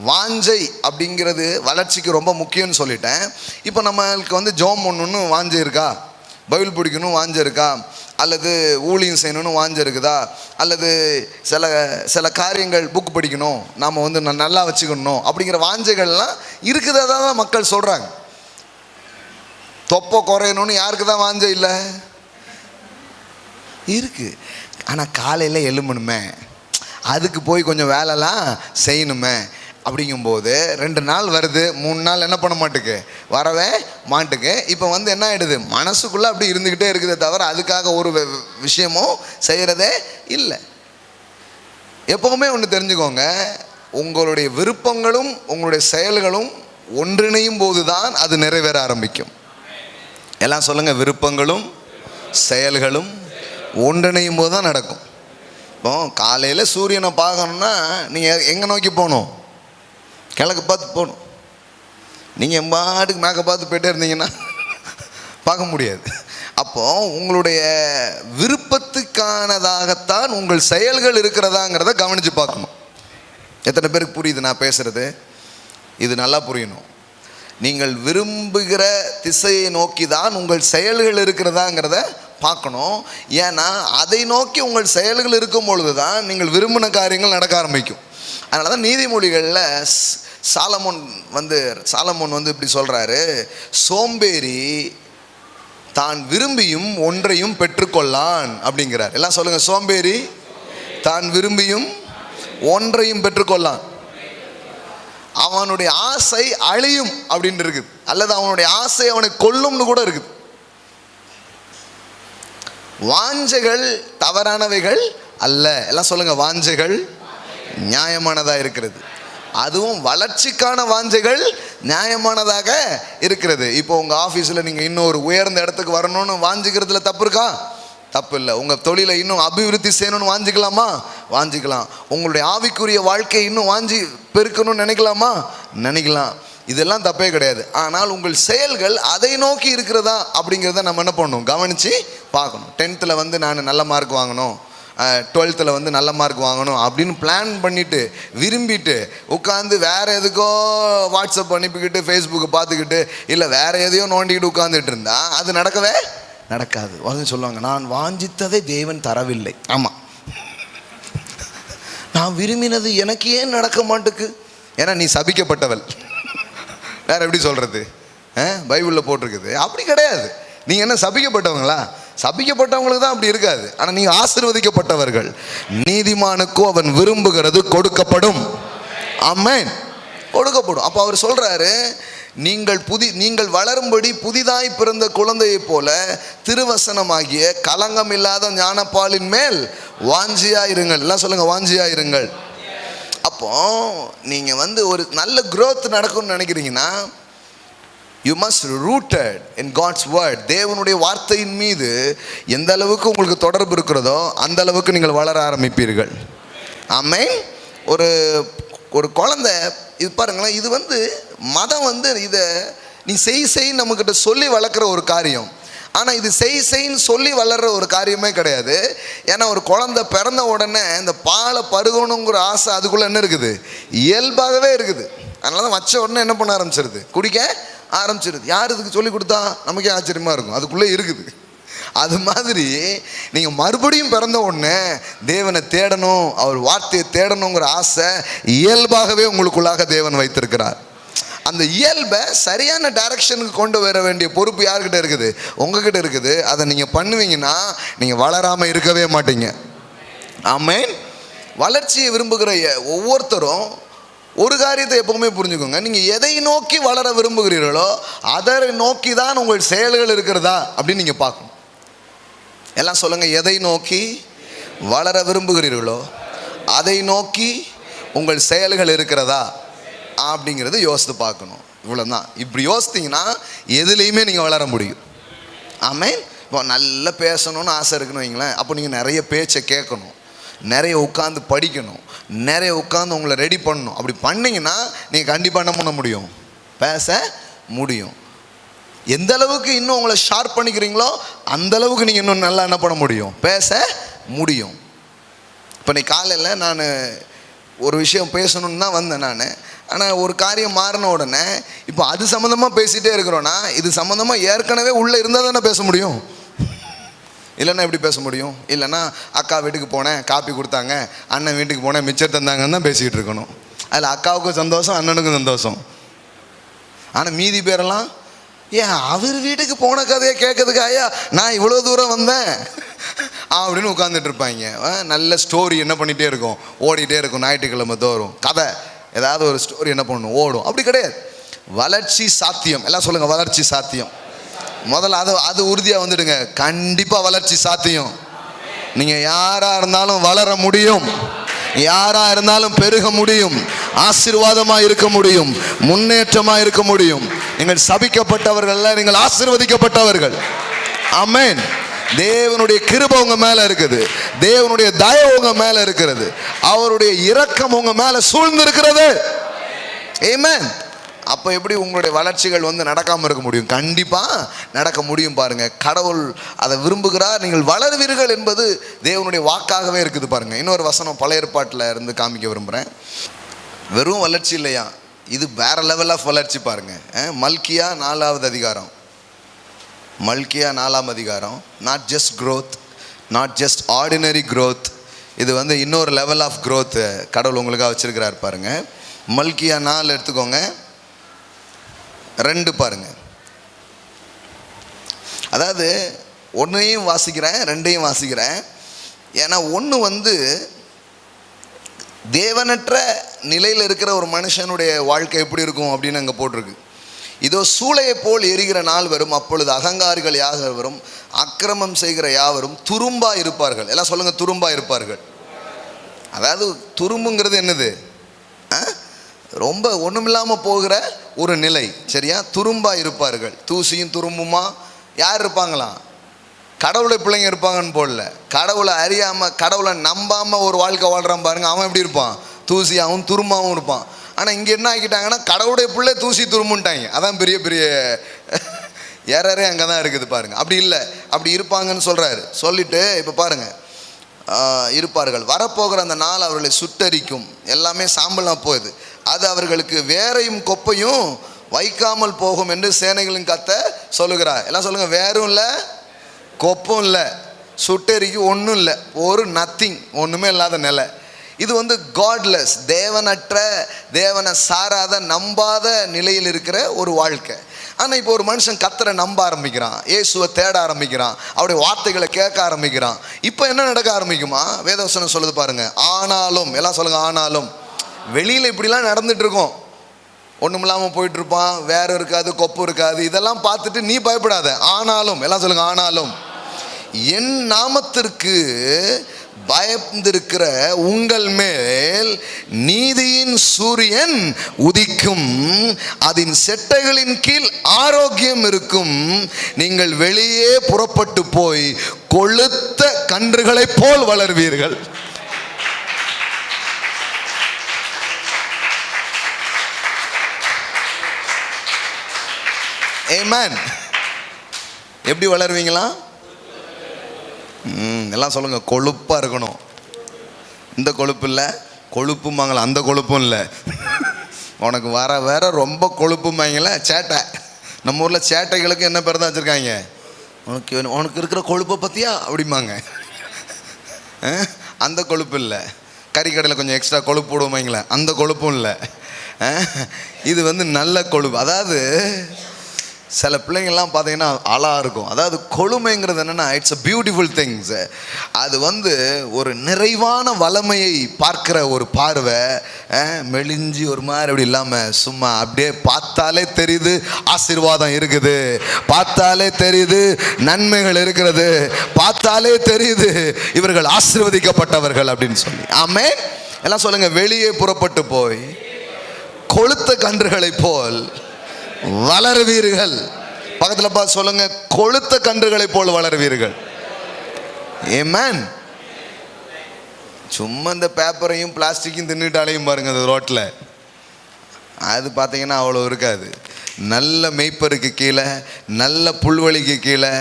வாஞ்சை அப்படிங்கிறது வளர்ச்சிக்கு ரொம்ப முக்கியம்னு சொல்லிட்டேன். இப்போ நம்மளுக்கு வந்து ஜோம் ஒன்றுன்னு வாஞ்சை இருக்கா, பைபிள் பிடிக்கணும் வாஞ்சை இருக்கா, அல்லது ஊழியம் செய்யணும்னு வாஞ்சை இருக்குதா, அல்லது சில காரியங்கள் புக் படிக்கணும், நாம் வந்து நல்லா வச்சுக்கணும் அப்படிங்கிற வாஞ்சைகள்லாம் இருக்குதா தான் மக்கள் சொல்கிறாங்க. தொப்பை குறையணும்னு யாருக்கு தான் வாஞ்சை இல்லை? இருக்குது. ஆனால் காலையில் எழும்பணுமே, அதுக்கு போய் கொஞ்சம் வேலைலாம் செய்யணுமே. அப்படிங்கும்போது 2 நாள் வருது, 3 நாள் என்ன பண்ண மாட்டுக்கு, வரவே மாட்டுக்கு. இப்போ வந்து என்ன ஆகிடுது, மனசுக்குள்ளே அப்படி இருந்துக்கிட்டே இருக்குதே தவிர அதுக்காக ஒரு விஷயமும் செய்கிறதே இல்லை. எப்போவுமே ஒன்று தெரிஞ்சுக்கோங்க, உங்களுடைய விருப்பங்களும் உங்களுடைய செயல்களும் ஒன்றிணையும் போது தான் அது நிறைவேற ஆரம்பிக்கும். எல்லாம் சொல்லுங்கள், விருப்பங்களும் செயல்களும் ஒன்றிணையும் போது தான் நடக்கும். இப்போ காலையில் சூரியனை பார்க்கணுன்னா நீங்கள் எங்கே நோக்கி போகணும்? கிழக்கு பார்த்து போகணும். நீங்கள் எம்பாட்டுக்கு மேற்க பார்த்து போய்ட்டே இருந்தீங்கன்னா பார்க்க முடியாது. அப்போது உங்களுடைய விருப்பத்துக்கானதாகத்தான் உங்கள் செயல்கள் இருக்கிறதாங்கிறத கவனித்து பார்க்கணும். எத்தனை பேருக்கு புரியுது நான் பேசுகிறது? இது நல்லா புரியணும். நீங்கள் விரும்புகிற திசையை நோக்கி தான் உங்கள் செயல்கள் இருக்கிறதாங்கிறத பார்க்கணும். ஏன்னா அதை நோக்கி உங்கள் செயல்கள் இருக்கும் பொழுது தான் நீங்கள் விரும்பின காரியங்கள் நடக்க ஆரம்பிக்கும். அதனால தான் நீதிமொழிகளில் சாலமோன் வந்து இப்படி சொல்கிறாரு, சோம்பேறி தான் விரும்பியும் ஒன்றையும் பெற்றுக்கொள்ளான் அப்படிங்கிறார். எல்லாம் சொல்லுங்கள், சோம்பேறி தான் விரும்பியும் ஒன்றையும் பெற்றுக்கொள்ளான். அவனுடைய ஆசை அழியும் அப்படின்னு இருக்குது, அல்லது அவனுடைய ஆசை அவனை கொல்லும்னு கூட இருக்குது. வாஞ்சைகள் தவறானவைகள் அல்ல. எல்லாம் சொல்லுங்க, வாஞ்சைகள் நியாயமானதா இருக்கிறது. அதுவும் வளர்ச்சிக்கான வாஞ்சைகள் நியாயமானதாக இருக்கிறது. இப்போ உங்கள் ஆஃபீஸில் நீங்கள் இன்னும் ஒரு உயர்ந்த இடத்துக்கு வரணும்னு வாஞ்சிக்கிறதுல தப்பு இருக்கா? தப்பு இல்லை. உங்கள் தொழிலை இன்னும் அபிவிருத்தி செய்யணும்னு வாஞ்சிக்கலாமா? வாஞ்சிக்கலாம். உங்களுடைய ஆவிக்குரிய வாழ்க்கையை இன்னும் வாஞ்சி பெருக்கணும்னு நினைக்கலாமா? நினைக்கலாம். இதெல்லாம் தப்பே கிடையாது. ஆனால் உங்கள் செயல்கள் அதை நோக்கி இருக்கிறதா அப்படிங்கிறத நம்ம என்ன பண்ணணும், கவனித்து பார்க்கணும். 10th வந்து நான் நல்ல மார்க் வாங்கணும், 12th வந்து நல்ல மார்க் வாங்கணும் அப்படின்னு பிளான் பண்ணிவிட்டு விரும்பிட்டு உட்காந்து வேறு எதுக்கோ வாட்ஸ்அப் அனுப்பிக்கிட்டு ஃபேஸ்புக்கை பார்த்துக்கிட்டு இல்லை வேறு எதையோ நோண்டிக்கிட்டு உட்காந்துட்டு இருந்தால் அது நடக்கவே நடக்காது. வந்து சொல்லுவாங்க, நான் வாஞ்சித்ததை தேவன் தரவில்லை. ஆமாம், நான் விரும்பினது எனக்கு ஏன் நடக்க மாட்டுக்கு? ஏன்னா நீ சபிக்கப்பட்டவள். வேறு எப்படி சொல்கிறது? பைபிளில் போட்டிருக்குது. அப்படி கிடையாது. நீங்கள் என்ன சபிக்கப்பட்டவங்களா? சபிக்கப்பட்டவங்களுக்கு தான் அப்படி இருக்காது. ஆனால் நீங்கள் ஆசீர்வதிக்கப்பட்டவர்கள். நீதிமானுக்கோ அவன் விரும்புகிறது கொடுக்கப்படும். ஆமென், கொடுக்கப்படும். அப்போ அவர் சொல்கிறாரு, நீங்கள் வளரும்படி புதிதாய் பிறந்த குழந்தையை போல திருவசனமாகிய களங்கம் இல்லாத ஞானப்பாலின் மேல் வாஞ்சியாயிருங்கள். எல்லாம் சொல்லுங்க, வாஞ்சியாயிருங்கள். அப்போ நீங்கள் ஒரு நல்ல growth நடக்கும்னு நினைக்கிறீங்கன்னா you must rooted in God's word. தேவனுடைய வார்த்தையின் மீது எந்த அளவுக்கு உங்களுக்கு தொடர்பு இருக்கிறதோ அந்த அளவுக்கு நீங்கள் வளர ஆரம்பிப்பீர்கள். ஆமென். ஒரு குழந்தை இது பாருங்களேன், இது மதம் இதை நீ செய் நம்மக்கிட்ட சொல்லி வளர்க்குற ஒரு காரியம். ஆனால் இது செய்ன்னு சொல்லி வளர்கிற ஒரு காரியமே கிடையாது. ஏன்னா ஒரு குழந்தை பிறந்த உடனே இந்த பாலை பருகணுங்கிற ஆசை அதுக்குள்ளே என்ன இருக்குது, இயல்பாகவே இருக்குது. அதனால தான் வச்ச உடனே என்ன பண்ண ஆரம்பிச்சிருது, குடிக்க ஆரம்பிச்சிருது. யார் இதுக்கு சொல்லி கொடுத்தா? நமக்கே ஆச்சரியமாக இருக்கும். அதுக்குள்ளே இருக்குது. அது மாதிரி நீங்கள் மறுபடியும் பிறந்த உடனே தேவனை தேடணும், அவர் வார்த்தையை தேடணுங்கிற ஆசை இயல்பாகவே உங்களுக்குள்ளாக தேவன் வைத்திருக்கிறார். அந்த இயல்பை சரியான டைரக்ஷனுக்கு கொண்டு வர வேண்டிய பொறுப்பு யார்கிட்ட இருக்குது? உங்ககிட்ட இருக்குது. அதை நீங்கள் பண்ணுவீங்கன்னா நீங்கள் வளராமல் இருக்கவே மாட்டீங்க. ஆமென். வளர்ச்சியை விரும்புகிற ஒவ்வொருத்தரும் ஒரு காரியத்தை எப்பவுமே புரிஞ்சுக்கோங்க, நீங்கள் எதை நோக்கி வளர விரும்புகிறீர்களோ அதை நோக்கி தான் உங்கள் செயல்கள் இருக்கிறதா அப்படின்னு நீங்கள் பார்க்கணும். எல்லாம் சொல்லுங்கள், எதை நோக்கி வளர விரும்புகிறீர்களோ அதை நோக்கி உங்கள் செயல்கள் இருக்கிறதா அப்படிங்கிறது யோசித்து பார்க்கணும். இவ்வளோதான். இப்படி யோசித்தீங்கன்னா எதுலேயுமே நீங்கள் வளர முடியும். ஆமென். இப்போ நல்லா பேசணும்னு ஆசை இருக்குன்னு வைங்களேன், அப்போ நீங்கள் நிறைய பேச்சை கேட்கணும், நிறைய உட்காந்து படிக்கணும், நிறைய உட்காந்து உங்களை ரெடி பண்ணணும். அப்படி பண்ணிங்கன்னா நீங்கள் கண்டிப்பாக என்ன பண்ண முடியும்? பேச முடியும். எந்த அளவுக்கு இன்னும் உங்களை ஷார்ப் பண்ணிக்கிறீங்களோ அந்த அளவுக்கு நீங்கள் இன்னும் நல்லா என்ன பண்ண முடியும்? பேச முடியும். இப்போ நீ காலையில் நான் ஒரு விஷயம் பேசணுன்னு தான் வந்தேன் நான். ஆனால் ஒரு காரியம் மாறின உடனே இப்போ அது சம்மந்தமாக பேசிகிட்டே இருக்கிறோன்னா இது சம்மந்தமாக ஏற்கனவே உள்ளே இருந்தால் தானே பேச முடியும். இல்லைன்னா எப்படி பேச முடியும்? இல்லைன்னா அக்கா வீட்டுக்கு போனேன், காப்பி கொடுத்தாங்க, அண்ணன் வீட்டுக்கு போனேன், மிச்சர் தந்தாங்கன்னு தான் பேசிக்கிட்டு இருக்கணும். அதில் அக்காவுக்கும் சந்தோஷம், அண்ணனுக்கும் சந்தோஷம். ஆனால் மீதி பேரெல்லாம் ஏன் அவர் வீட்டுக்கு போன கதையை கேட்கறதுக்கு ஐயா நான் இவ்வளோ தூரம் வந்தேன் அப்படின்னு உட்காந்துட்டு இருப்பாங்க. நல்ல ஸ்டோரி என்ன பண்ணிகிட்டே இருக்கும், ஓடிட்டே இருக்கும். ஞாயிற்றுக்கிழமை தோறும் கதை ஏதாவது ஒரு ஸ்டோரி என்ன பண்ணணும், ஓடும். அப்படி கிடையாது. வளர்ச்சி சாத்தியம். எல்லாம் சொல்லுங்கள், வளர்ச்சி சாத்தியம். முதல்ல அது உறுதியாக வந்துடுங்க. கண்டிப்பாக வளர்ச்சி சாத்தியம். நீங்கள் யாராக இருந்தாலும் வளர முடியும், யாராக இருந்தாலும் பெருக முடியும், ஆசீர்வாதமாக இருக்க முடியும், முன்னேற்றமாக இருக்க முடியும். நீங்கள் சபிக்கப்பட்டவர்கள், நீங்கள் ஆசீர்வதிக்கப்பட்டவர்கள். ஆமென். தேவனுடைய கிருபை உங்க மேல இருக்குது, தேவனுடைய தயவு உங்க மேல இருக்கிறது, அவருடைய இரக்கம் உங்க மேல சூழ்ந்து இருக்கிறது. ஆமென். அப்போ எப்படி உங்களுடைய வளர்ச்சிகள் நடக்காமல் இருக்க முடியும்? கண்டிப்பாக நடக்க முடியும். பாருங்க, கடவுள் அதை விரும்புகிறார், நீங்கள் வளருவீர்கள் என்பது தேவனுடைய வாக்காகவே இருக்குது. பாருங்க, இன்னொரு வசனம் பழைய ஏற்பாட்டில் இருந்து காமிக்க விரும்புகிறேன். வெறும் வளர்ச்சி இல்லையா, இது வேற லெவல் ஆஃப் வளர்ச்சி. பாருங்க, மல்கியா 4வது அதிகாரம், மல்கியா 4ஆம் அதிகாரம். Not just growth, not just ordinary growth, இது இன்னொரு லெவல் ஆஃப் growth கடவுள் உங்களுக்காக வச்சிருக்கிறார். பாருங்க, மல்கியா 4 எடுத்துக்கோங்க, 2 பாருங்க. அதாவது ஒன்றையும் வாசிக்கிறேன், 2ஐயும் வாசிக்கிறேன். ஏன்னா ஒன்று தேவனற்ற நிலையில் இருக்கிற ஒரு மனுஷனுடைய வாழ்க்கை எப்படி இருக்கும் அப்படின்னு அங்கே போட்டிருக்கு. இதோ சூளையை போல் எரிகிற நாள் வரும், அப்பொழுது அகங்காரிகள் யாவரும் அக்கிரமம் செய்கிற யாவரும் துரும்பா இருப்பார்கள். எல்லாம் சொல்லுங்க, துரும்பா இருப்பார்கள். அதாவது துரும்புங்கிறது என்னது? ரொம்ப ஒன்றுமில்லாமல் போகிற ஒரு நிலை, சரியா? துரும்பா இருப்பார்கள். தூசியும் துரும்புமா யார் இருப்பாங்களாம்? கடவுளை பிள்ளைங்க இருப்பாங்கன்னு போடல. கடவுளை அறியாமல், கடவுளை நம்பாமல் ஒரு வாழ்க்கை வாழ்கிறான் பாருங்க, அவன் எப்படி இருப்பான்? தூசியாகவும் துரும்பாகவும் இருப்பான். ஆனால் இங்கே என்ன ஆக்கிட்டாங்கன்னா கடவுளுடைய பிள்ளை தூசி துரும்புன்ட்டாங்க. அதான் பெரிய பெரிய ஏறரே அங்கே தான் இருக்குது. பாருங்க, அப்படி இல்லை, அப்படி இருப்பாங்கன்னு சொல்கிறாரு. சொல்லிட்டு இப்போ பாருங்க, இருப்பார்கள். வரப்போகிற அந்த நாள் அவர்களை சுட்டரிக்கும். எல்லாமே சாம்பலாக போகுது. அது அவர்களுக்கு வேரையும் கொப்பையும் வைக்காமல் போகும் என்று சேனைகளின் கத்த சொல்லுகிறார். எல்லாம் சொல்லுங்க, வேரும் இல்லை, கொப்பும் இல்லை, சுட்டரிக்கு ஒன்றும் இல்லை, ஒரு நத்திங், ஒன்றுமே இல்லாத நிலை. இது காட்லெஸ், தேவனற்ற, தேவனை சாராத, நம்பாத நிலையில் இருக்கிற ஒரு வாழ்க்கை. ஆனால் இப்போ ஒரு மனுஷன் கர்த்தரை நம்ப ஆரம்பிக்கிறான், இயேசுவை தேட ஆரம்பிக்கிறான், அவருடைய வார்த்தைகளை கேட்க ஆரம்பிக்கிறான். இப்போ என்ன நடக்க ஆரம்பிக்குமா? வேதவசனம் சொல்லுது பாருங்க, ஆனாலும். எல்லாம் சொல்லுங்க, ஆனாலும். வெளியில் இப்படிலாம் நடந்துட்டு இருக்கோம், ஒன்றும் இல்லாமல் போயிட்டு இருப்பான், வேற இருக்காது, கொப்பு இருக்காது, இதெல்லாம் பார்த்துட்டு நீ பயப்படாத. ஆனாலும். எல்லாம் சொல்லுங்க, ஆனாலும் என் நாமத்திற்கு பயந்திருக்கிற உங்கள் மேல் நீதியின் சூரியன் உதிக்கும், அதன் செட்டைகளின் கீழ் ஆரோக்கியம் இருக்கும், நீங்கள் வெளியே புறப்பட்டு போய் கொழுத்த கன்றுகளைப் போல் வளர்வீர்கள். ஆமென். எப்படி வளருவீங்களா? எல்லாம் சொல்லுங்க, கொழுப்பா இருக்கணும். இந்த கொழுப்பு இல்லை, கொழுப்புமாங்களா, அந்த கொழுப்பும் இல்லை. உனக்கு வேற ரொம்ப கொழுப்புமாங்கள சேட்டை. நம்ம ஊரில் சேட்டைகளுக்கு என்ன பேர் தான் வச்சுருக்காங்க? உனக்கு இருக்கிற கொழுப்பை பற்றியா அப்படிம்பாங்க. அந்த கொழுப்பு இல்லை. கறிக்கடையில் கொஞ்சம் எக்ஸ்ட்ரா கொழுப்பு போடுவோமைங்களேன், அந்த கொழுப்பும் இல்லை. இது நல்ல கொழுப்பு. அதாவது சில பிள்ளைங்கள்லாம் பார்த்தீங்கன்னா அழகாக இருக்கும். அதாவது கொழுமைங்கிறது என்னென்னா, இட்ஸ் அ பியூட்டிஃபுல் திங்ஸ். அது ஒரு நிறைவான வளமையை பார்க்குற ஒரு பார்வை. மெலிஞ்சி ஒரு மாதிரி அப்படி இல்லாமல் சும்மா அப்படியே பார்த்தாலே தெரியுது ஆசீர்வாதம் இருக்குது, பார்த்தாலே தெரியுது நன்மைகள் இருக்கிறது, பார்த்தாலே தெரியுது இவர்கள் ஆசீர்வதிக்கப்பட்டவர்கள் அப்படின்னு சொல்லி. ஆமென். எல்லாம் சொல்லுங்க, வெளியே புறப்பட்டு போய் கொழுத்த கன்றுகளை போல் வளருவீர்கள். பக்கத்தில் பார்த்து சொல்லுங்க, கொழுத்த கன்றுகளை போல் வளருவீர்கள். ஆமென். சும்மா இந்த பேப்பரையும் பிளாஸ்டிக்கையும் தின்னுட்டாலையும் பாருங்க அந்த ரோட்டில், அது பார்த்தீங்கன்னா அவ்வளோ இருக்காது. நல்ல மேய்ப்பருக்கு கீழே, நல்ல புல்வெளிக்கு கீழே,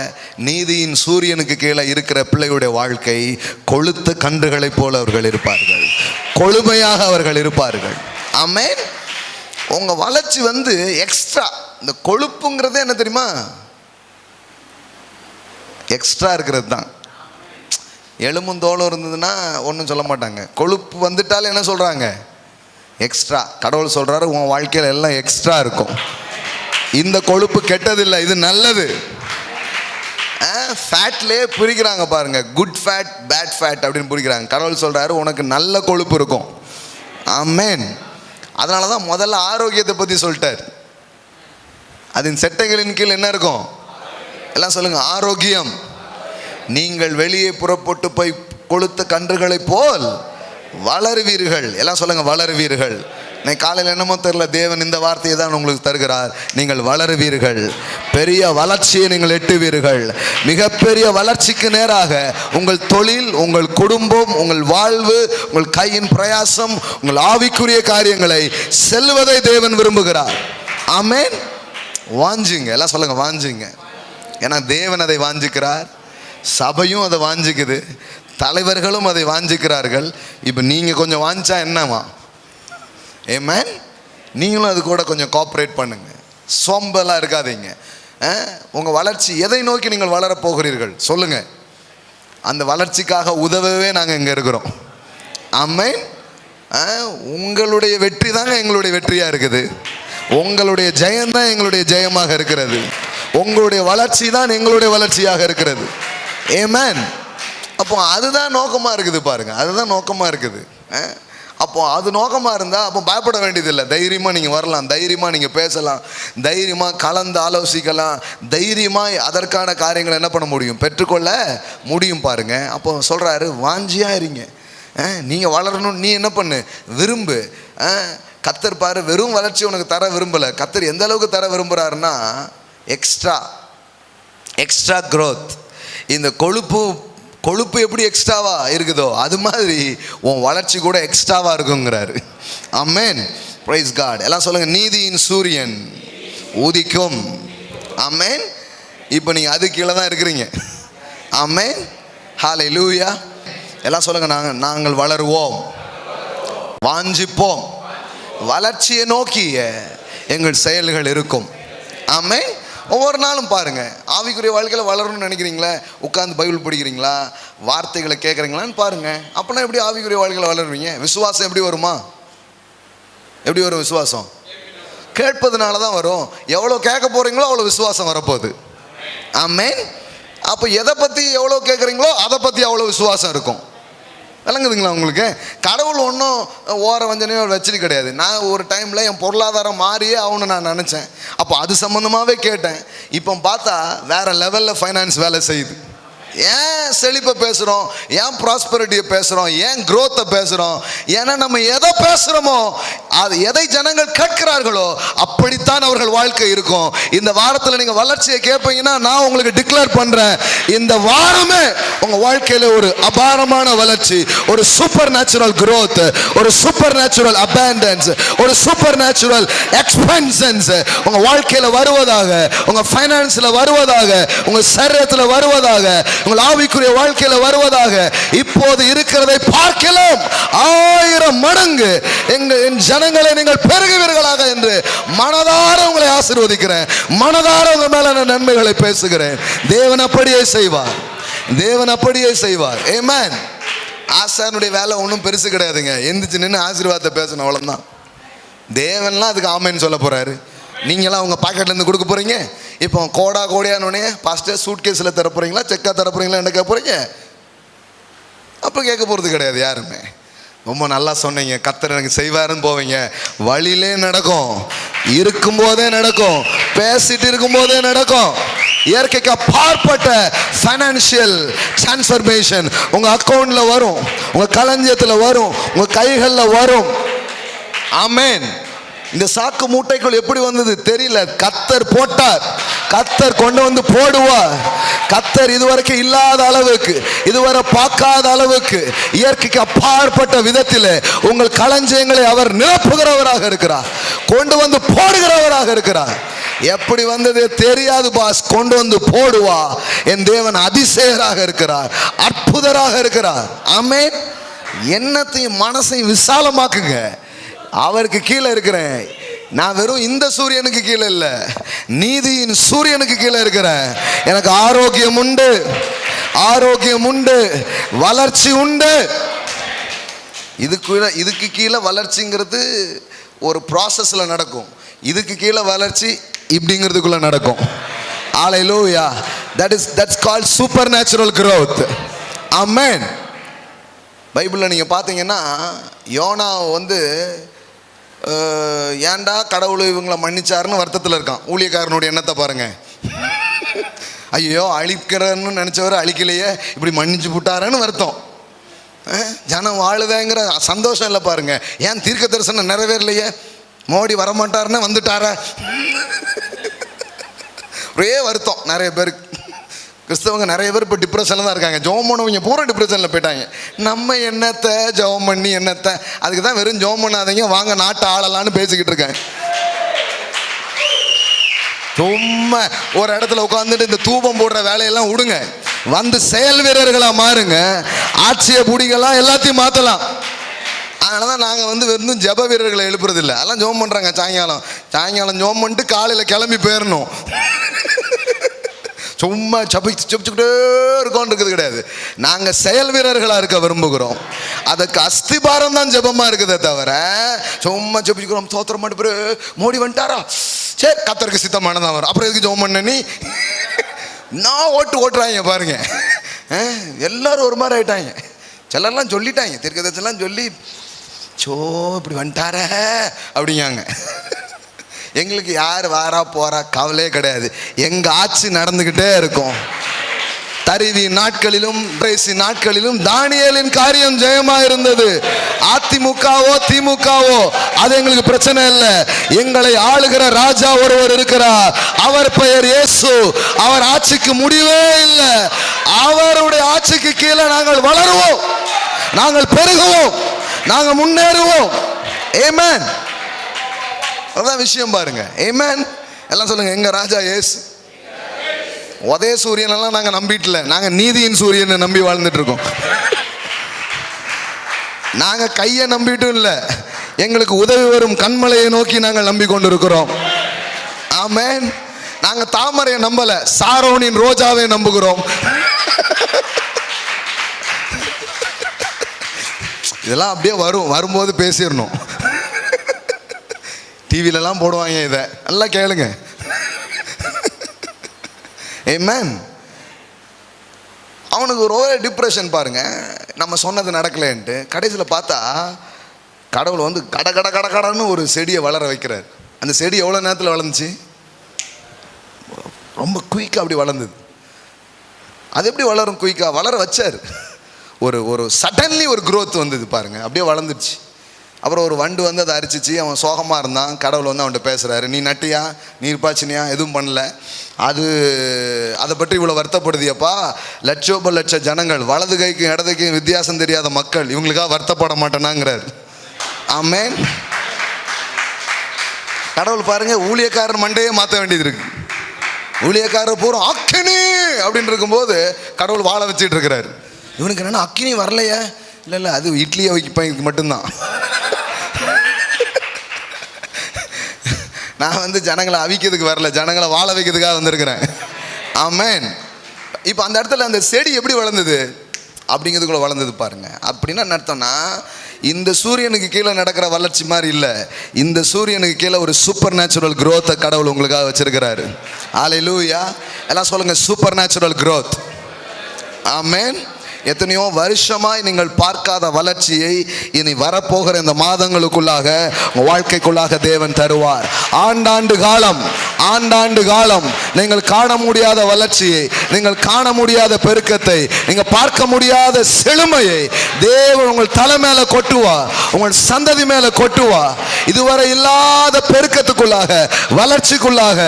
நீதியின் சூரியனுக்கு கீழே இருக்கிற பிள்ளையுடைய வாழ்க்கை கொழுத்த கன்றுகளை போல அவர்கள் இருப்பார்கள், கொழுமையாக அவர்கள் இருப்பார்கள். ஆமென். உங்க வளர்ச்சி எக்ஸ்ட்ரா. இந்த கொழுப்புங்கிறதே என்ன தெரியுமா? எக்ஸ்ட்ரா இருக்கிறது தான். எலும்பும் தோலும் இருந்ததுன்னா ஒன்றும் சொல்ல மாட்டாங்க. கொழுப்பு வந்துட்டாலே என்ன சொல்றாங்க? எக்ஸ்ட்ரா. கடவுள் சொல்றாரு, உன் வாழ்க்கையில் எல்லாம் எக்ஸ்ட்ரா இருக்கும். இந்த கொழுப்பு கெட்டதில்லை, இது நல்லது. ஃபேட்லேயே பிரிக்கிறாங்க பாருங்க, குட் ஃபேட், பேட் ஃபேட் அப்படின்னு பிரிக்கிறாங்க. கடவுள் சொல்றாரு, உனக்கு நல்ல கொழுப்பு இருக்கும். ஆமென். அதனால தான் முதல்ல ஆரோக்கியத்தை பற்றி சொல்லிட்டார். அதன் செட்டைகளின் கீழ் என்ன இருக்கும்? எல்லாம் சொல்லுங்க, ஆரோக்கியம். நீங்கள் வெளியே புறப்பட்டு போய் கொழுத்த கன்றுகளை போல் வளருவீர்கள். எல்லாம் சொல்லுங்க, வளருவீர்கள். இன்னைக்கு காலையில் என்னமோ தெரியல, தேவன் இந்த வார்த்தையை தான் உங்களுக்கு தருகிறார். நீங்கள் வளருவீர்கள், பெரிய வளர்ச்சியை நீங்கள் எட்டுவீர்கள். மிகப்பெரிய வளர்ச்சிக்கு நேராக உங்கள் தொழில், உங்கள் குடும்பம், உங்கள் வாழ்வு, உங்கள் கையின் பிரயாசம், உங்கள் ஆவிக்குரிய காரியங்களை செல்வதை தேவன் விரும்புகிறார். ஆமென். வாஞ்சுங்க. எல்லாம் சொல்லுங்க, வாஞ்சுங்க. ஏன்னா தேவன் அதை வாஞ்சிக்கிறார், சபையும் அதை வாஞ்சிக்குது, தலைவர்களும் அதை வாஞ்சிக்கிறார்கள். இப்போ நீங்கள் கொஞ்சம் வாஞ்சா என்னவா? ஆமென். நீங்களும் அது கூட கொஞ்சம் கோஆப்ரேட் பண்ணுங்க, சோம்பலாக இருக்காதீங்க. உங்கள் வளர்ச்சி எதை நோக்கி நீங்கள் வளரப்போகிறீர்கள் சொல்லுங்க. அந்த வளர்ச்சிக்காக உதவவே நாங்கள் இங்கே இருக்கிறோம். ஆமென். உங்களுடைய வெற்றி தாங்க எங்களுடைய வெற்றியாக இருக்குது. உங்களுடைய ஜெயம்தான் எங்களுடைய ஜெயமாக இருக்கிறது. உங்களுடைய வளர்ச்சி தான் எங்களுடைய வளர்ச்சியாக இருக்கிறது. ஆமென். அப்போ அதுதான் நோக்கமாக இருக்குது பாருங்க, அதுதான் நோக்கமாக இருக்குது. அப்போ அது நோக்கமாக இருந்தால் அப்போ பயப்பட வேண்டியதில்லை. தைரியமாக நீங்கள் வரலாம், தைரியமாக நீங்கள் பேசலாம், தைரியமாக கலந்து ஆலோசிக்கலாம், தைரியமாக அதற்கான காரியங்களை என்ன பண்ண முடியும்? பெற்றுக்கொள்ள முடியும் பாருங்க. அப்போ சொல்கிறாரு, வாஞ்சியாக இருங்க. நீங்கள் வளரணும், நீ என்ன பண்ணு? விரும்பு. கத்தர் பாரு, வெறும் வளர்ச்சி உனக்கு தர விரும்பலை. கத்தர் எந்த அளவுக்கு தர விரும்புகிறாருன்னா, எக்ஸ்ட்ரா க்ரோத். இந்த கொழுப்பு எப்படி எக்ஸ்ட்ராவா இருக்குதோ அது மாதிரி உன் வளர்ச்சி கூட எக்ஸ்ட்ராவா இருக்குங்கிறாரு. ஆமென். Praise God. எல்லாம் சொல்லுங்க, நீதியின் சூரியன் உதிக்கும். ஆமென். இப்போ நீங்க அது கீழே தான் இருக்கிறீங்க. ஆமென். ஹல்லேலூயா. எல்லாம் சொல்லுங்க, நாங்கள் வளருவோம், வாஞ்சிப்போம், வளர்ச்சியை நோக்கி எங்கள் செயல்கள் இருக்கும். ஆமென். ஒவ்வொரு நாளும் பாருங்க, ஆவிக்குரிய வாழ்க்கையில் வளரணும்னு நினைக்கிறீங்களா? உட்காந்து பைபிள் படிக்கிறீங்களா? வார்த்தைகளை கேட்குறீங்களான்னு பாருங்க. அப்போனா எப்படி ஆவிக்குரிய வாழ்க்கையில் வளருவீங்க? விசுவாசம் எப்படி வருமா? எப்படி வரும் விசுவாசம்? கேட்பதுனால தான் வரும். எவ்வளோ கேட்க போகிறீங்களோ அவ்வளோ விசுவாசம் வரப்போகுது. ஆமென். அப்போ எதை பற்றி எவ்வளோ கேட்குறீங்களோ அதை பற்றி அவ்வளோ விசுவாசம் இருக்கும். விளங்குதுங்களா உங்களுக்கு? கடவுள் ஒன்றும் ஓர வஞ்சனையோ வச்சுட்டு கிடையாது. நான் ஒரு டைமில் என் பொருளாதாரம் மாறியே ஆகணும்னு நான் நினச்சேன். அப்போ அது சம்மந்தமாகவே கேட்டேன். இப்போ பார்த்தா வேறு லெவலில் ஃபைனான்ஸ் வேலை செய்யுது. ஏன் செழிப்பை பேசுகிறோம், ஏன் ப்ராஸ்பரிட்டியை பேசுகிறோம், ஏன் க்ரோத்தை பேசுகிறோம்? ஏன்னா நம்ம எதை பேசுகிறோமோ அது எதை ஜனங்கள் கேட்கிறார்களோ அப்படித்தான் அவர்கள் வாழ்க்கை இருக்கும். இந்த வாரத்தில் நீங்கள் வளர்ச்சியை கேட்பீங்கன்னா நான் உங்களுக்கு டிக்ளேர் பண்ணுறேன், இந்த வாரமே உங்கள் வாழ்க்கையில் ஒரு அபாரமான வளர்ச்சி, ஒரு சூப்பர் நேச்சுரல் க்ரோத், ஒரு சூப்பர் நேச்சுரல் அபேண்டன்ஸ், ஒரு சூப்பர் நேச்சுரல் எக்ஸ்பென்ஷன்ஸ் உங்கள் வாழ்க்கையில் வருவதாக, உங்கள் ஃபைனான்ஸில் வருவதாக, உங்கள் சரீரத்தில் வருவதாக உங்கள் ஆவிக்குரிய வாழ்க்கையில வருவதாக. இப்போது இருக்கிறதை பார்க்கலாம் 1000 மடங்கு என் ஜனங்களை நீங்கள் பெருகுவீர்களாக என்று மனதார உங்களை ஆசீர்வதிக்கிறேன். மனதார உங்க மேல நன்மைகளை பேசுகிறேன். தேவன் அப்படியே செய்வார். தேவன் அப்படியே செய்வார். ஆமென். ஆசானுடைய வேலை ஒன்றும் பெருசு கிடையாதுங்க. எந்திரிச்சு நின்று ஆசீர்வாதத்தை பேசணும், அவ்வளவுதான். தேவன்லாம் அதுக்கு ஆமேன்னு சொல்ல போறாரு. நீங்களாம் உங்க பாக்கெட்ல இருந்து கொடுக்க போறீங்க. இப்போ கோடியானோடனே பாஸ்டர் சூட் கேஸில் தர போறீங்களா, செக்கா தர போறீங்களா, என்ன கேட்க போறீங்க? அப்போ கேட்க போறது கிடையாது யாருமே. ரொம்ப நல்லா சொன்னீங்க, கர்த்தர் எனக்கு செய்வாருன்னு போவீங்க. வழியிலே நடக்கும், இருக்கும்போதே நடக்கும், பேசிட்டு இருக்கும்போதே நடக்கும். இயற்கைக்கு அப்பாற்பட்ட ஃபைனான்சியல் டிரான்ஸ்ஃபர்மேஷன் உங்க அக்கௌண்ட்ல வரும், உங்க களஞ்சியத்துல வரும், உங்க கைகள்ல வரும். ஆமென். இந்த சாக்கு மூட்டைக்குள் எப்படி வந்தது தெரியல. கர்த்தர் போட்டார், கர்த்தர் கொண்டு வந்து போடுவார். கர்த்தர் இதுவரைக்கும் இல்லாத அளவுக்கு, இதுவரை பார்க்காத அளவுக்கு, இயற்கைக்கு அப்பாற்பட்ட விதத்தில் உங்கள் களஞ்சியங்களை அவர் நிரப்புகிறவராக இருக்கிறார், கொண்டு வந்து போடுகிறவராக இருக்கிறார். எப்படி வந்தது தெரியாது பாஸ், கொண்டு வந்து போடுவா. என் தேவன் அதிசயராக இருக்கிறார், அற்புதராக இருக்கிறார். ஆமென். எண்ணத்தையும் மனசையும் விசாலமாக்குங்க. அவருக்கு கீழே இருக்கிறேன். நான் வெறும் இந்த சூரியனுக்கு கீழே இல்ல, நீதியின் சூரியனுக்கு கீழே இருக்கிறேன். எனக்கு ஆரோக்கியம் உண்டு, ஆரோக்கியம் உண்டு, வளர்ச்சி உண்டு. இதுக்கு கீழே வளர்ச்சிங்கிறது ஒரு ப்ராசஸ்ல நடக்கும். இதுக்கு கீழே வளர்ச்சி இப்படிங்கிறதுக்குள்ள நடக்கும். ஹல்லேலூயா. that's called supernatural growth. ஆமென். பைபிளில் நீங்கள் பார்த்தீங்கன்னா யோனா வந்து ஏன்டா கடவுள் இவங்களை மன்னிச்சாருன்னு வருத்தத்தில் இருக்கான். ஊழியக்காரனுடைய எண்ணத்தை பாருங்க. ஐயோ அழிக்கிறன்னு நினச்சவர் அழிக்கலையே, இப்படி மன்னிச்சு விட்டாரன்னு வருத்தம். ஜனம் வாழுவேங்கிற சந்தோஷம் இல்லை பாருங்க. ஏன் தீர்க்க தரிசனம் நிறைவேறலையே, மோடி வரமாட்டாருன்னு வந்துட்டாரா, ஒரே வருத்தம். நிறைய பேருக்கு கிறிஸ்தவங்க நிறைய பேர் இப்போ டிப்ரெஷனில் தான் இருக்காங்க. ஜெபம் பண்ணவங்க பூரா டிப்ரெஷனில் போயிட்டாங்க. நம்ம என்னத்தை ஜெபம் பண்ணி என்னத்தை, அதுக்கு தான் வெறும் ஜெபம் பண்ணாதீங்க, வாங்க நாட்டை ஆளலான்னு பேசிக்கிட்டு இருக்கேன். சும்மா ஒரு இடத்துல உட்காந்துட்டு இந்த தூபம் போடுற வேலையெல்லாம் விடுங்க, வந்து செயல் வீரர்களாக மாறுங்க. ஆட்சியை பிடிக்கலாம், எல்லாத்தையும் மாற்றலாம். அதனால தான் நாங்கள் வந்து வெறும் ஜெப வீரர்களை எழுப்புறது இல்லை. அதெல்லாம் ஜெபம் பண்ணுறாங்க. சாயங்காலம் ஜெபம் பண்ணிட்டு காலையில் கிளம்பி போயிடணும். சும்மா சபிச்சுக்கிட்டே இருக்கோன்னு இருக்குது கிடையாது. நாங்கள் செயல் வீரர்களாக இருக்க விரும்புகிறோம். அதுக்கு அஸ்திபாரம் தான் ஜெபமா இருக்குதே தவிர சும்மா ஜெபிக்கிறோம். தோத்திரம் மாட்டு மோடி வந்துட்டாரா, சரி கர்த்தருக்கு சித்தமானதான் வரும், அப்புறம் எதுக்கு ஜெபம் பண்ண நீ? நான் ஓட்டுறாங்க பாருங்க. எல்லாரும் ஒரு மாதிரி ஆயிட்டாங்க. சிலர்லாம் சொல்லிட்டாங்க, தீர்க்கதரிசனம்லாம் சொல்லி இப்படி வந்துட்டார அப்படிங்காங்க. எங்களுக்கு யார் வாரா போறா கவலையே கிடையாது. எங்க ஆட்சி நடந்துகிட்டே இருக்கும். தரிவி நாட்களிலும் நாட்களிலும் தானியேலின் காரியம் ஜெயமா இருந்தது. அதிமுகவோ திமுகவோ அது எங்களுக்கு பிரச்சனை இல்லை. எங்களை ஆளுகிற ராஜா ஒருவர் இருக்கிறார், அவர் பெயர் இயேசு. அவர் ஆட்சிக்கு முடிவே இல்லை. அவருடைய ஆட்சிக்கு கீழே நாங்கள் வளருவோம், நாங்கள் பெருகுவோம், நாங்கள் முன்னேறுவோம். ஆமென். அதான் விஷயம் பாருங்க. ஆமென். எல்லாம் சொல்லுங்க, எங்க ராஜா இயேசு. உதய சூரியன் எல்லாம் நாங்க நம்பிட்டுல, நாங்க நீதியின் சூரியனை நம்பி வாழ்ந்துட்டு இருக்கோம். நாங்க கையை நம்பிட்டும் இல்லை, எங்களுக்கு உதவி வரும் கண்மலையை நோக்கி நாங்கள் நம்பிக்கொண்டு இருக்கிறோம். ஆமென். நாங்க தாமரையை நம்பல, சாரோனின் ரோஜாவை நம்புகிறோம். இதெல்லாம் அப்படியே வரும்போது பேசிடணும். டிவிலெல்லாம் போடுவாங்க, இதை நல்லா கேளுங்க. ஆமென். அவனுக்கு ஒரு டிப்ரெஷன் பாருங்க, நம்ம சொன்னது நடக்கலைன்ட்டு. கடைசியில் பார்த்தா கடவுள் வந்து கடன்னு ஒரு செடியை வளர வைக்கிறார். அந்த செடி எவ்வளோ நேரத்தில் வளர்ந்துச்சு? ரொம்ப குயிக்காக அப்படி வளர்ந்தது. அது எப்படி வளரும்? குயிக்காக வளர வச்சார். ஒரு சடன்லி ஒரு growth வந்தது பாருங்க, அப்படியே வளர்ந்துருச்சு. அப்புறம் ஒரு வண்டு வந்து அதை அரிச்சிச்சு. அவன் சோகமாக இருந்தான். கடவுள் வந்து அவன்கிட்ட பேசுகிறாரு, நீ நட்டியா, நீர் பாய்ச்சினியா, எதுவும் பண்ணல, அதை பற்றி இவ்வளோ வருத்தப்படுதியப்பா. லட்ச ஜனங்கள், வலது கைக்கும் இடது கைக்கும் வித்தியாசம் தெரியாத மக்கள், இவங்களுக்காக வருத்தப்பட மாட்டேனாங்கிறார். ஆமென். கடவுள் பாருங்க, ஊழியக்காரன் மண்டையே மாற்ற வேண்டியது இருக்கு. ஊழியக்காரர் பூரா அக்கினி அப்படின்னு இருக்கும்போது கடவுள் வாழ வச்சுட்டு இருக்கிறாரு. இவனுக்கு என்னன்னா அக்கினி வரலையே, இல்லை அது இட்லியை வைக்க மட்டும்தான். நான் ஜனங்களை அவிக்கிறதுக்கு வரல, ஜனங்களை வாழ வைக்கிறதுக்காக வந்திருக்கிறேன். ஆமென். இப்போ அந்த இடத்துல அந்த செடி எப்படி வளர்ந்தது அப்படிங்கிறதுக்குள்ள வளர்ந்தது பாருங்க. அப்படின்னா என்ன அர்த்தம்னா, இந்த சூரியனுக்கு கீழே நடக்கிற வளர்ச்சி மாதிரி இல்லை, இந்த சூரியனுக்கு கீழே ஒரு சூப்பர் நேச்சுரல் growth கடவுள் உங்களுக்காக வச்சிருக்கிறாரு. ஹல்லேலூயா. எல்லாம் சொல்லுங்க, சூப்பர் நேச்சுரல் growth. ஆமென். எத்தனையோ வருஷமாய் நீங்கள் பார்க்காத வளர்ச்சியை இனி வரப்போகிற இந்த மாதங்களுக்குள்ளாக உங்கள் வாழ்க்கைக்குள்ளாக தேவன் தருவார். ஆண்டாண்டு காலம் நீங்கள் காண முடியாத வளர்ச்சியை, நீங்கள் காண முடியாத பெருக்கத்தை, நீங்கள் பார்க்க முடியாத செழுமையை தேவன் உங்கள் தலை மேலே கொட்டுவார், உங்கள் சந்ததி மேலே கொட்டுவார். இதுவரை இல்லாத பெருக்கத்துக்குள்ளாக, வளர்ச்சிக்குள்ளாக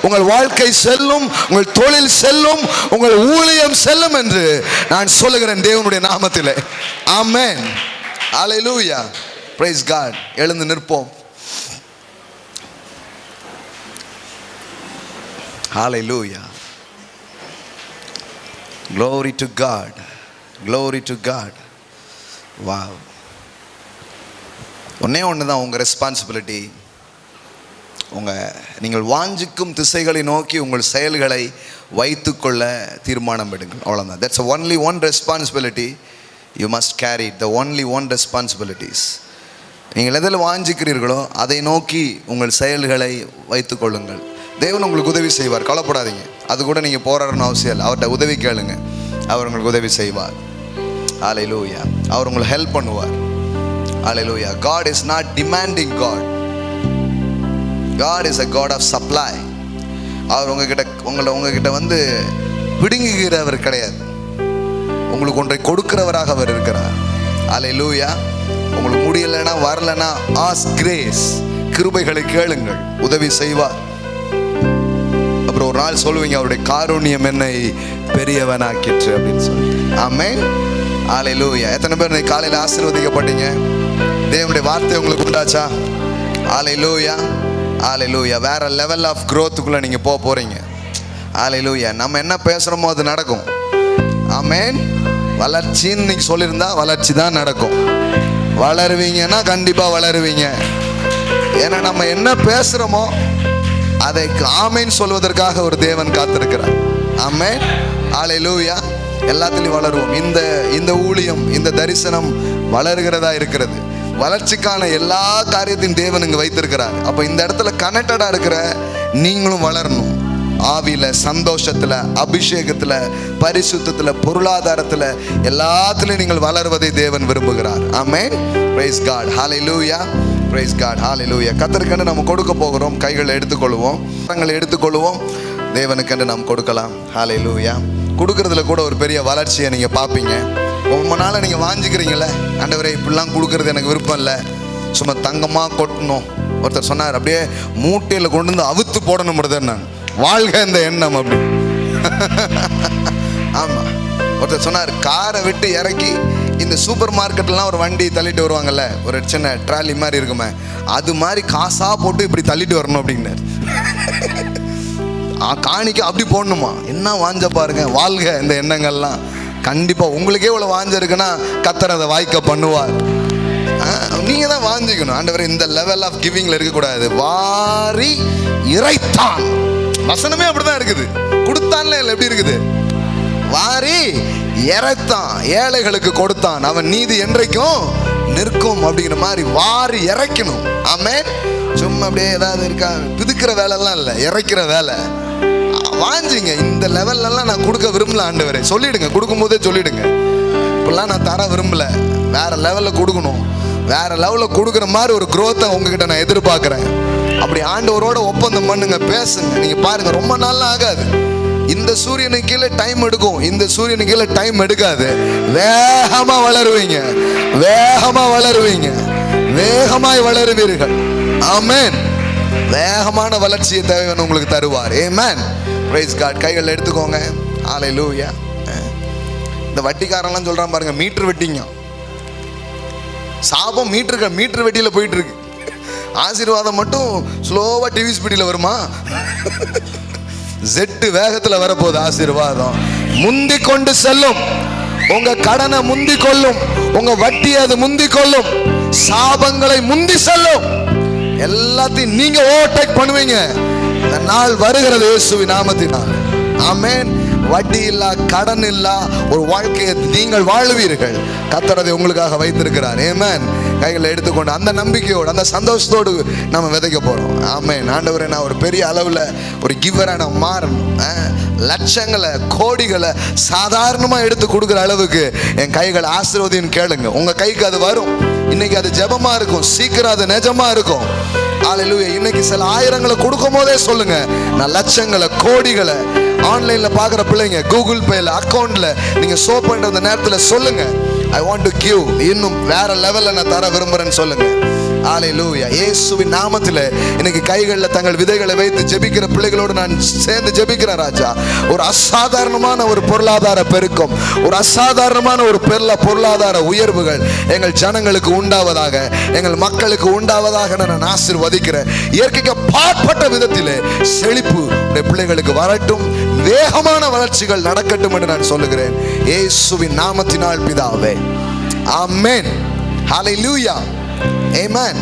உங்கள் வாழ்க்கை செல்லும், உங்கள் தொழில் செல்லும், உங்கள் ஊழியம் செல்லும் என்று நான் சொல்லுகிறேன் தேவனுடைய நாமத்திலே. ஆமென். ஹல்லேலூயா. Praise God. எழுந்து நிற்போம். ஹல்லேலூயா. Glory to God. Glory to God. Wow. ஒண்ணே தான் உங்கள் ரெஸ்பான்சிபிலிட்டி. நீங்கள் வாஞ்சிக்கும் திசைகளை நோக்கி உங்கள் செயல்களை வைத்துக்கொள்ள தீர்மானம் எடுங்கள். அவ்வளோதான். That's only one responsibility you must carry. The only one responsibilities. நீங்கள் எதில் வாஞ்சிக்கிறீர்களோ அதை நோக்கி உங்கள் செயல்களை வைத்துக்கொள்ளுங்கள். தேவன் உங்களுக்கு உதவி செய்வார், கவலைப்படாதீங்க. அது கூட நீங்கள் போராடணும் அவசியம் இல்லை. அவர்கிட்ட உதவி கேளுங்க, அவர் உங்களுக்கு உதவி செய்வார். ஹல்லேலூயா. அவர் உங்களுக்கு ஹெல்ப் பண்ணுவார். ஹல்லேலூயா. God is not demanding God. God is a God of supply. அவர் உங்ககிட்ட பிடுங்குகிறவர் கிடையாது, உங்களுக்கு ஒன்றை கொடுக்கிறவராக அவர் இருக்கிறார். ஹல்லேலூயா. உங்களுக்கு முடியலைன்னா, வரலைன்னா, ask grace, கிருபைகளை கேளுங்கள், உதவி செய்வார். அப்புறம் ஒரு நாள் சொல்லுவீங்க, அவருடைய காருண்யம் என்னை பெரியவனாக்கிற்று அப்படின்னு சொல்லி. ஆமென். ஹல்லேலூயா. எத்தனை பேர் இன்னைக்கு காலையில் ஆசீர்வதிக்கப்பட்டீங்க? தேவனுடைய வார்த்தை உங்களுக்கு உண்டாச்சா? ஹல்லேலூயா. ஹல்லேலூயா. வேற லெவல் ஆஃப் growthக்குள்ள நீங்க போக போறீங்க. ஹல்லேலூயா. நம்ம என்ன பேசுறோமோ அது நடக்கும். ஆமென். வளர்ச்சின்னு இன்னைக்கு சொல்லியிருந்தா வளர்ச்சி தான் நடக்கும். வளருவீங்கன்னா கண்டிப்பா வளருவீங்க. ஏன்னா நம்ம என்ன பேசுறோமோ அதை ஆமென் சொல்வதற்காக ஒரு தேவன் காத்திருக்கிறார். ஆமென். ஹல்லேலூயா. எல்லாத்திலையும் வளருவோம். இந்த ஊழியம், இந்த தரிசனம் வளர்கிறதா இருக்கிறது. வளர்ச்சிக்கான எல்லா காரியத்தையும் தேவன் இங்கே வைத்திருக்கிறார். அப்போ இந்த இடத்துல கனெக்டடாக இருக்கிற நீங்களும் வளரணும். ஆவியில், சந்தோஷத்தில், அபிஷேகத்தில், பரிசுத்தத்தில், பொருளாதாரத்தில், எல்லாத்துலேயும் நீங்கள் வளர்வதை தேவன் விரும்புகிறார். ஆமென். Praise God. ஹல்லேலூயா. Praise God. ஹல்லேலூயா. கர்த்தருக்கென்று நம்ம கொடுக்க போகிறோம். கைகளை எடுத்துக்கொள்வோம், கரங்களை எடுத்துக்கொள்வோம். தேவனுக்கென்று நாம் கொடுக்கலாம். ஹல்லேலூயா. கொடுக்கறதுல கூட ஒரு பெரிய வளர்ச்சியை நீங்கள் பார்ப்பீங்க. ரொம்ப நாள் நீங்கள் வாஞ்சிக்கிறீங்களே, ஆண்டவரே இப்படிலாம் கொடுக்கறது எனக்கு விருப்பம் இல்லை, சும்மா தங்கமாக கொட்டணும். ஒருத்தர் சொன்னார், அப்படியே மூட்டையில் கொண்டு வந்து அவுத்து போடணும் பிரதர், நான் வாழ்க இந்த எண்ணம் அப்படி. ஆமாம். ஒருத்தர் சொன்னார், காரை விட்டு இறக்கி இந்த சூப்பர் மார்க்கெட்லாம் ஒரு வண்டி தள்ளிட்டு வருவாங்கல்ல, ஒரு சின்ன ட்ராலி மாதிரி இருக்குமே, அது மாதிரி காசாக போட்டு இப்படி தள்ளிட்டு வரணும் அப்படின்னாரு. காணிக்க அப்படி போடணுமா? என்ன வாஞ்ச பாருங்க. வாழ்க இந்த எண்ணங்கள்லாம். கண்டிப்பாக உங்களுக்கே இவ்வளோ வாஞ்ச இருக்குன்னா கர்த்தர் அதை வாய்க்க பண்ணுவார். நீங்கள் தான் வாஞ்சிக்கணும். ஆண்டவரே இந்த லெவல் ஆஃப் கிவிங்கில் இருக்கக்கூடாது. வாரி இறைத்தான், வசனமே அப்படிதான் இருக்குது. கொடுத்தான்ல இல்லை, எப்படி இருக்குது? வாரி இறைத்தான், ஏழைகளுக்கு கொடுத்தான், அவன் நீதி என்றைக்கும் நிற்கும் அப்படிங்கிற மாதிரி வாரி இறைக்கணும். ஆமென். சும்மா அப்படியே ஏதாவது இருக்கா பிதுக்கிற வேலைலாம் இல்லை, இறைக்கிற வேலை. வாஞ்சிங்க. இந்த லெவல்லலாம் நான் கொடுக்க விரும்பல ஆண்டவரே சொல்லிடுங்க. கொடுக்கும்போதே சொல்லிடுங்க, இப்படிலாம் நான் தர விரும்பல, வேற லெவலில் கொடுக்கணும். வேற லெவலில் கொடுக்குற மாதிரி ஒரு growth-ஐ உங்ககிட்ட நான் எதிர்பார்க்குறேன். அப்படி ஆண்டவரோட ஒப்பந்தம் பண்ணுங்க, பேசுங்க. நீங்கள் பாருங்க, ரொம்ப நாள்லாம் ஆகாது. இந்த சூரியனுக்கு கீழே டைம் எடுக்கும், இந்த சூரியனுக்கு கீழே டைம் எடுக்காது. வேகமாக வளருவீங்க, வேகமாக வளருவீங்க, வேகமாய் வளருவீர்கள். ஆமென். வேகமான வளர்ச்சியை தேவையான உங்களுக்கு தருவார். ஆமென். Praise God. கைகள் எடுத்துக்கோங்க. ஹல்லேலூயா. இந்த வட்டிக்காரன்லாம் சொல்றான் பாருங்க, மீட்டர் வெட்டிங்க. சாபம் மீட்டர் வெட்டியில் போயிட்டு இருக்கு. ஆசீர்வாதம் மட்டும் ஸ்லோவா டிவி ஸ்பீடில் வருமா? ஜெட்டு வேகத்துல வரப்போகுது ஆசீர்வாதம். முந்தி கொண்டு செல்லும். உங்க கடனை முந்தி கொள்ளும். உங்க வட்டியை அது முந்தி கொள்ளும். சாபங்களை முந்தி செல்லும். எல்லாத்தையும் நீங்க ஓவர்டேக் பண்ணுவீங்க. இந்த நாள் வருகிறது இயேசுவின் நாமத்தினால். ஆமென். வட்டி இல்லா, கடன் இல்லா ஒரு வாழ்க்கையை நீங்கள் வாழ்வீர்கள். கர்த்தர் அதை உங்களுக்காக வைத்திருக்கிறார். ஆமென். கைகளை எடுத்துக்கொண்டு அந்த நம்பிக்கையோடு அந்த சந்தோஷத்தோடு நம்ம விதைக்க போறோம். ஆமென். ஆண்டவரே, நான் ஒரு பெரிய அளவில் ஒரு கிவரா நான் மாறணும். லட்சங்களை கோடிகளை சாதாரணமா எடுத்து கொடுக்குற அளவுக்கு என் கைகள் ஆசீர்வதின்னு கேளுங்க. உங்க கைக்கு அது வரும். இன்னைக்கு அது ஜெபமா இருக்கும். சீக்கிரம் அது நிஜமா இருக்கும். ஹல்லேலூயா. இன்னைக்கு சில ஆயிரங்களை கொடுக்கும் போதே சொல்லுங்க, நான் லட்சங்களை கோடிகளை ஆன்லைன்ல பாக்குற பிள்ளைங்க கூகுள் பேல அக்கௌண்ட்ல நீங்க சோ பண்ற அந்த நேரத்துல சொல்லுங்க, ஐ வாண்ட் டு கிவ், இன்னும் வேற லெவல்ல நான் தர விரும்புறேன்னு சொல்லுங்க. ஹல்லேலூயா. இயேசுவின் நாமத்திலே இன்னைக்கு கைகளில் தங்கள் விதைகளை வைத்து ஜெபிக்கிற பிள்ளைகளோடு நான் சேர்ந்து ஜெபிக்கிறேன் ராஜா. ஒரு அசாதாரணமான ஒரு பொருளாதார பெருக்கம், ஒரு அசாதாரணமான ஒரு பொருளாதார உயர்வுகள் எங்கள் ஜனங்களுக்கு உண்டாவதாக, எங்கள் மக்களுக்கு உண்டாவதாக நான் ஆசீர்வதிக்கிறேன். இயற்கைக்கு பாற்பட்ட விதத்திலே செழிப்பு பிள்ளைகளுக்கு வரட்டும். வேகமான வளர்ச்சிகள் நடக்கட்டும் என்று நான் சொல்லுகிறேன் இயேசுவின் நாமத்தினால் பிதாவே. ஆமென். ஹல்லேலூயா. Amen.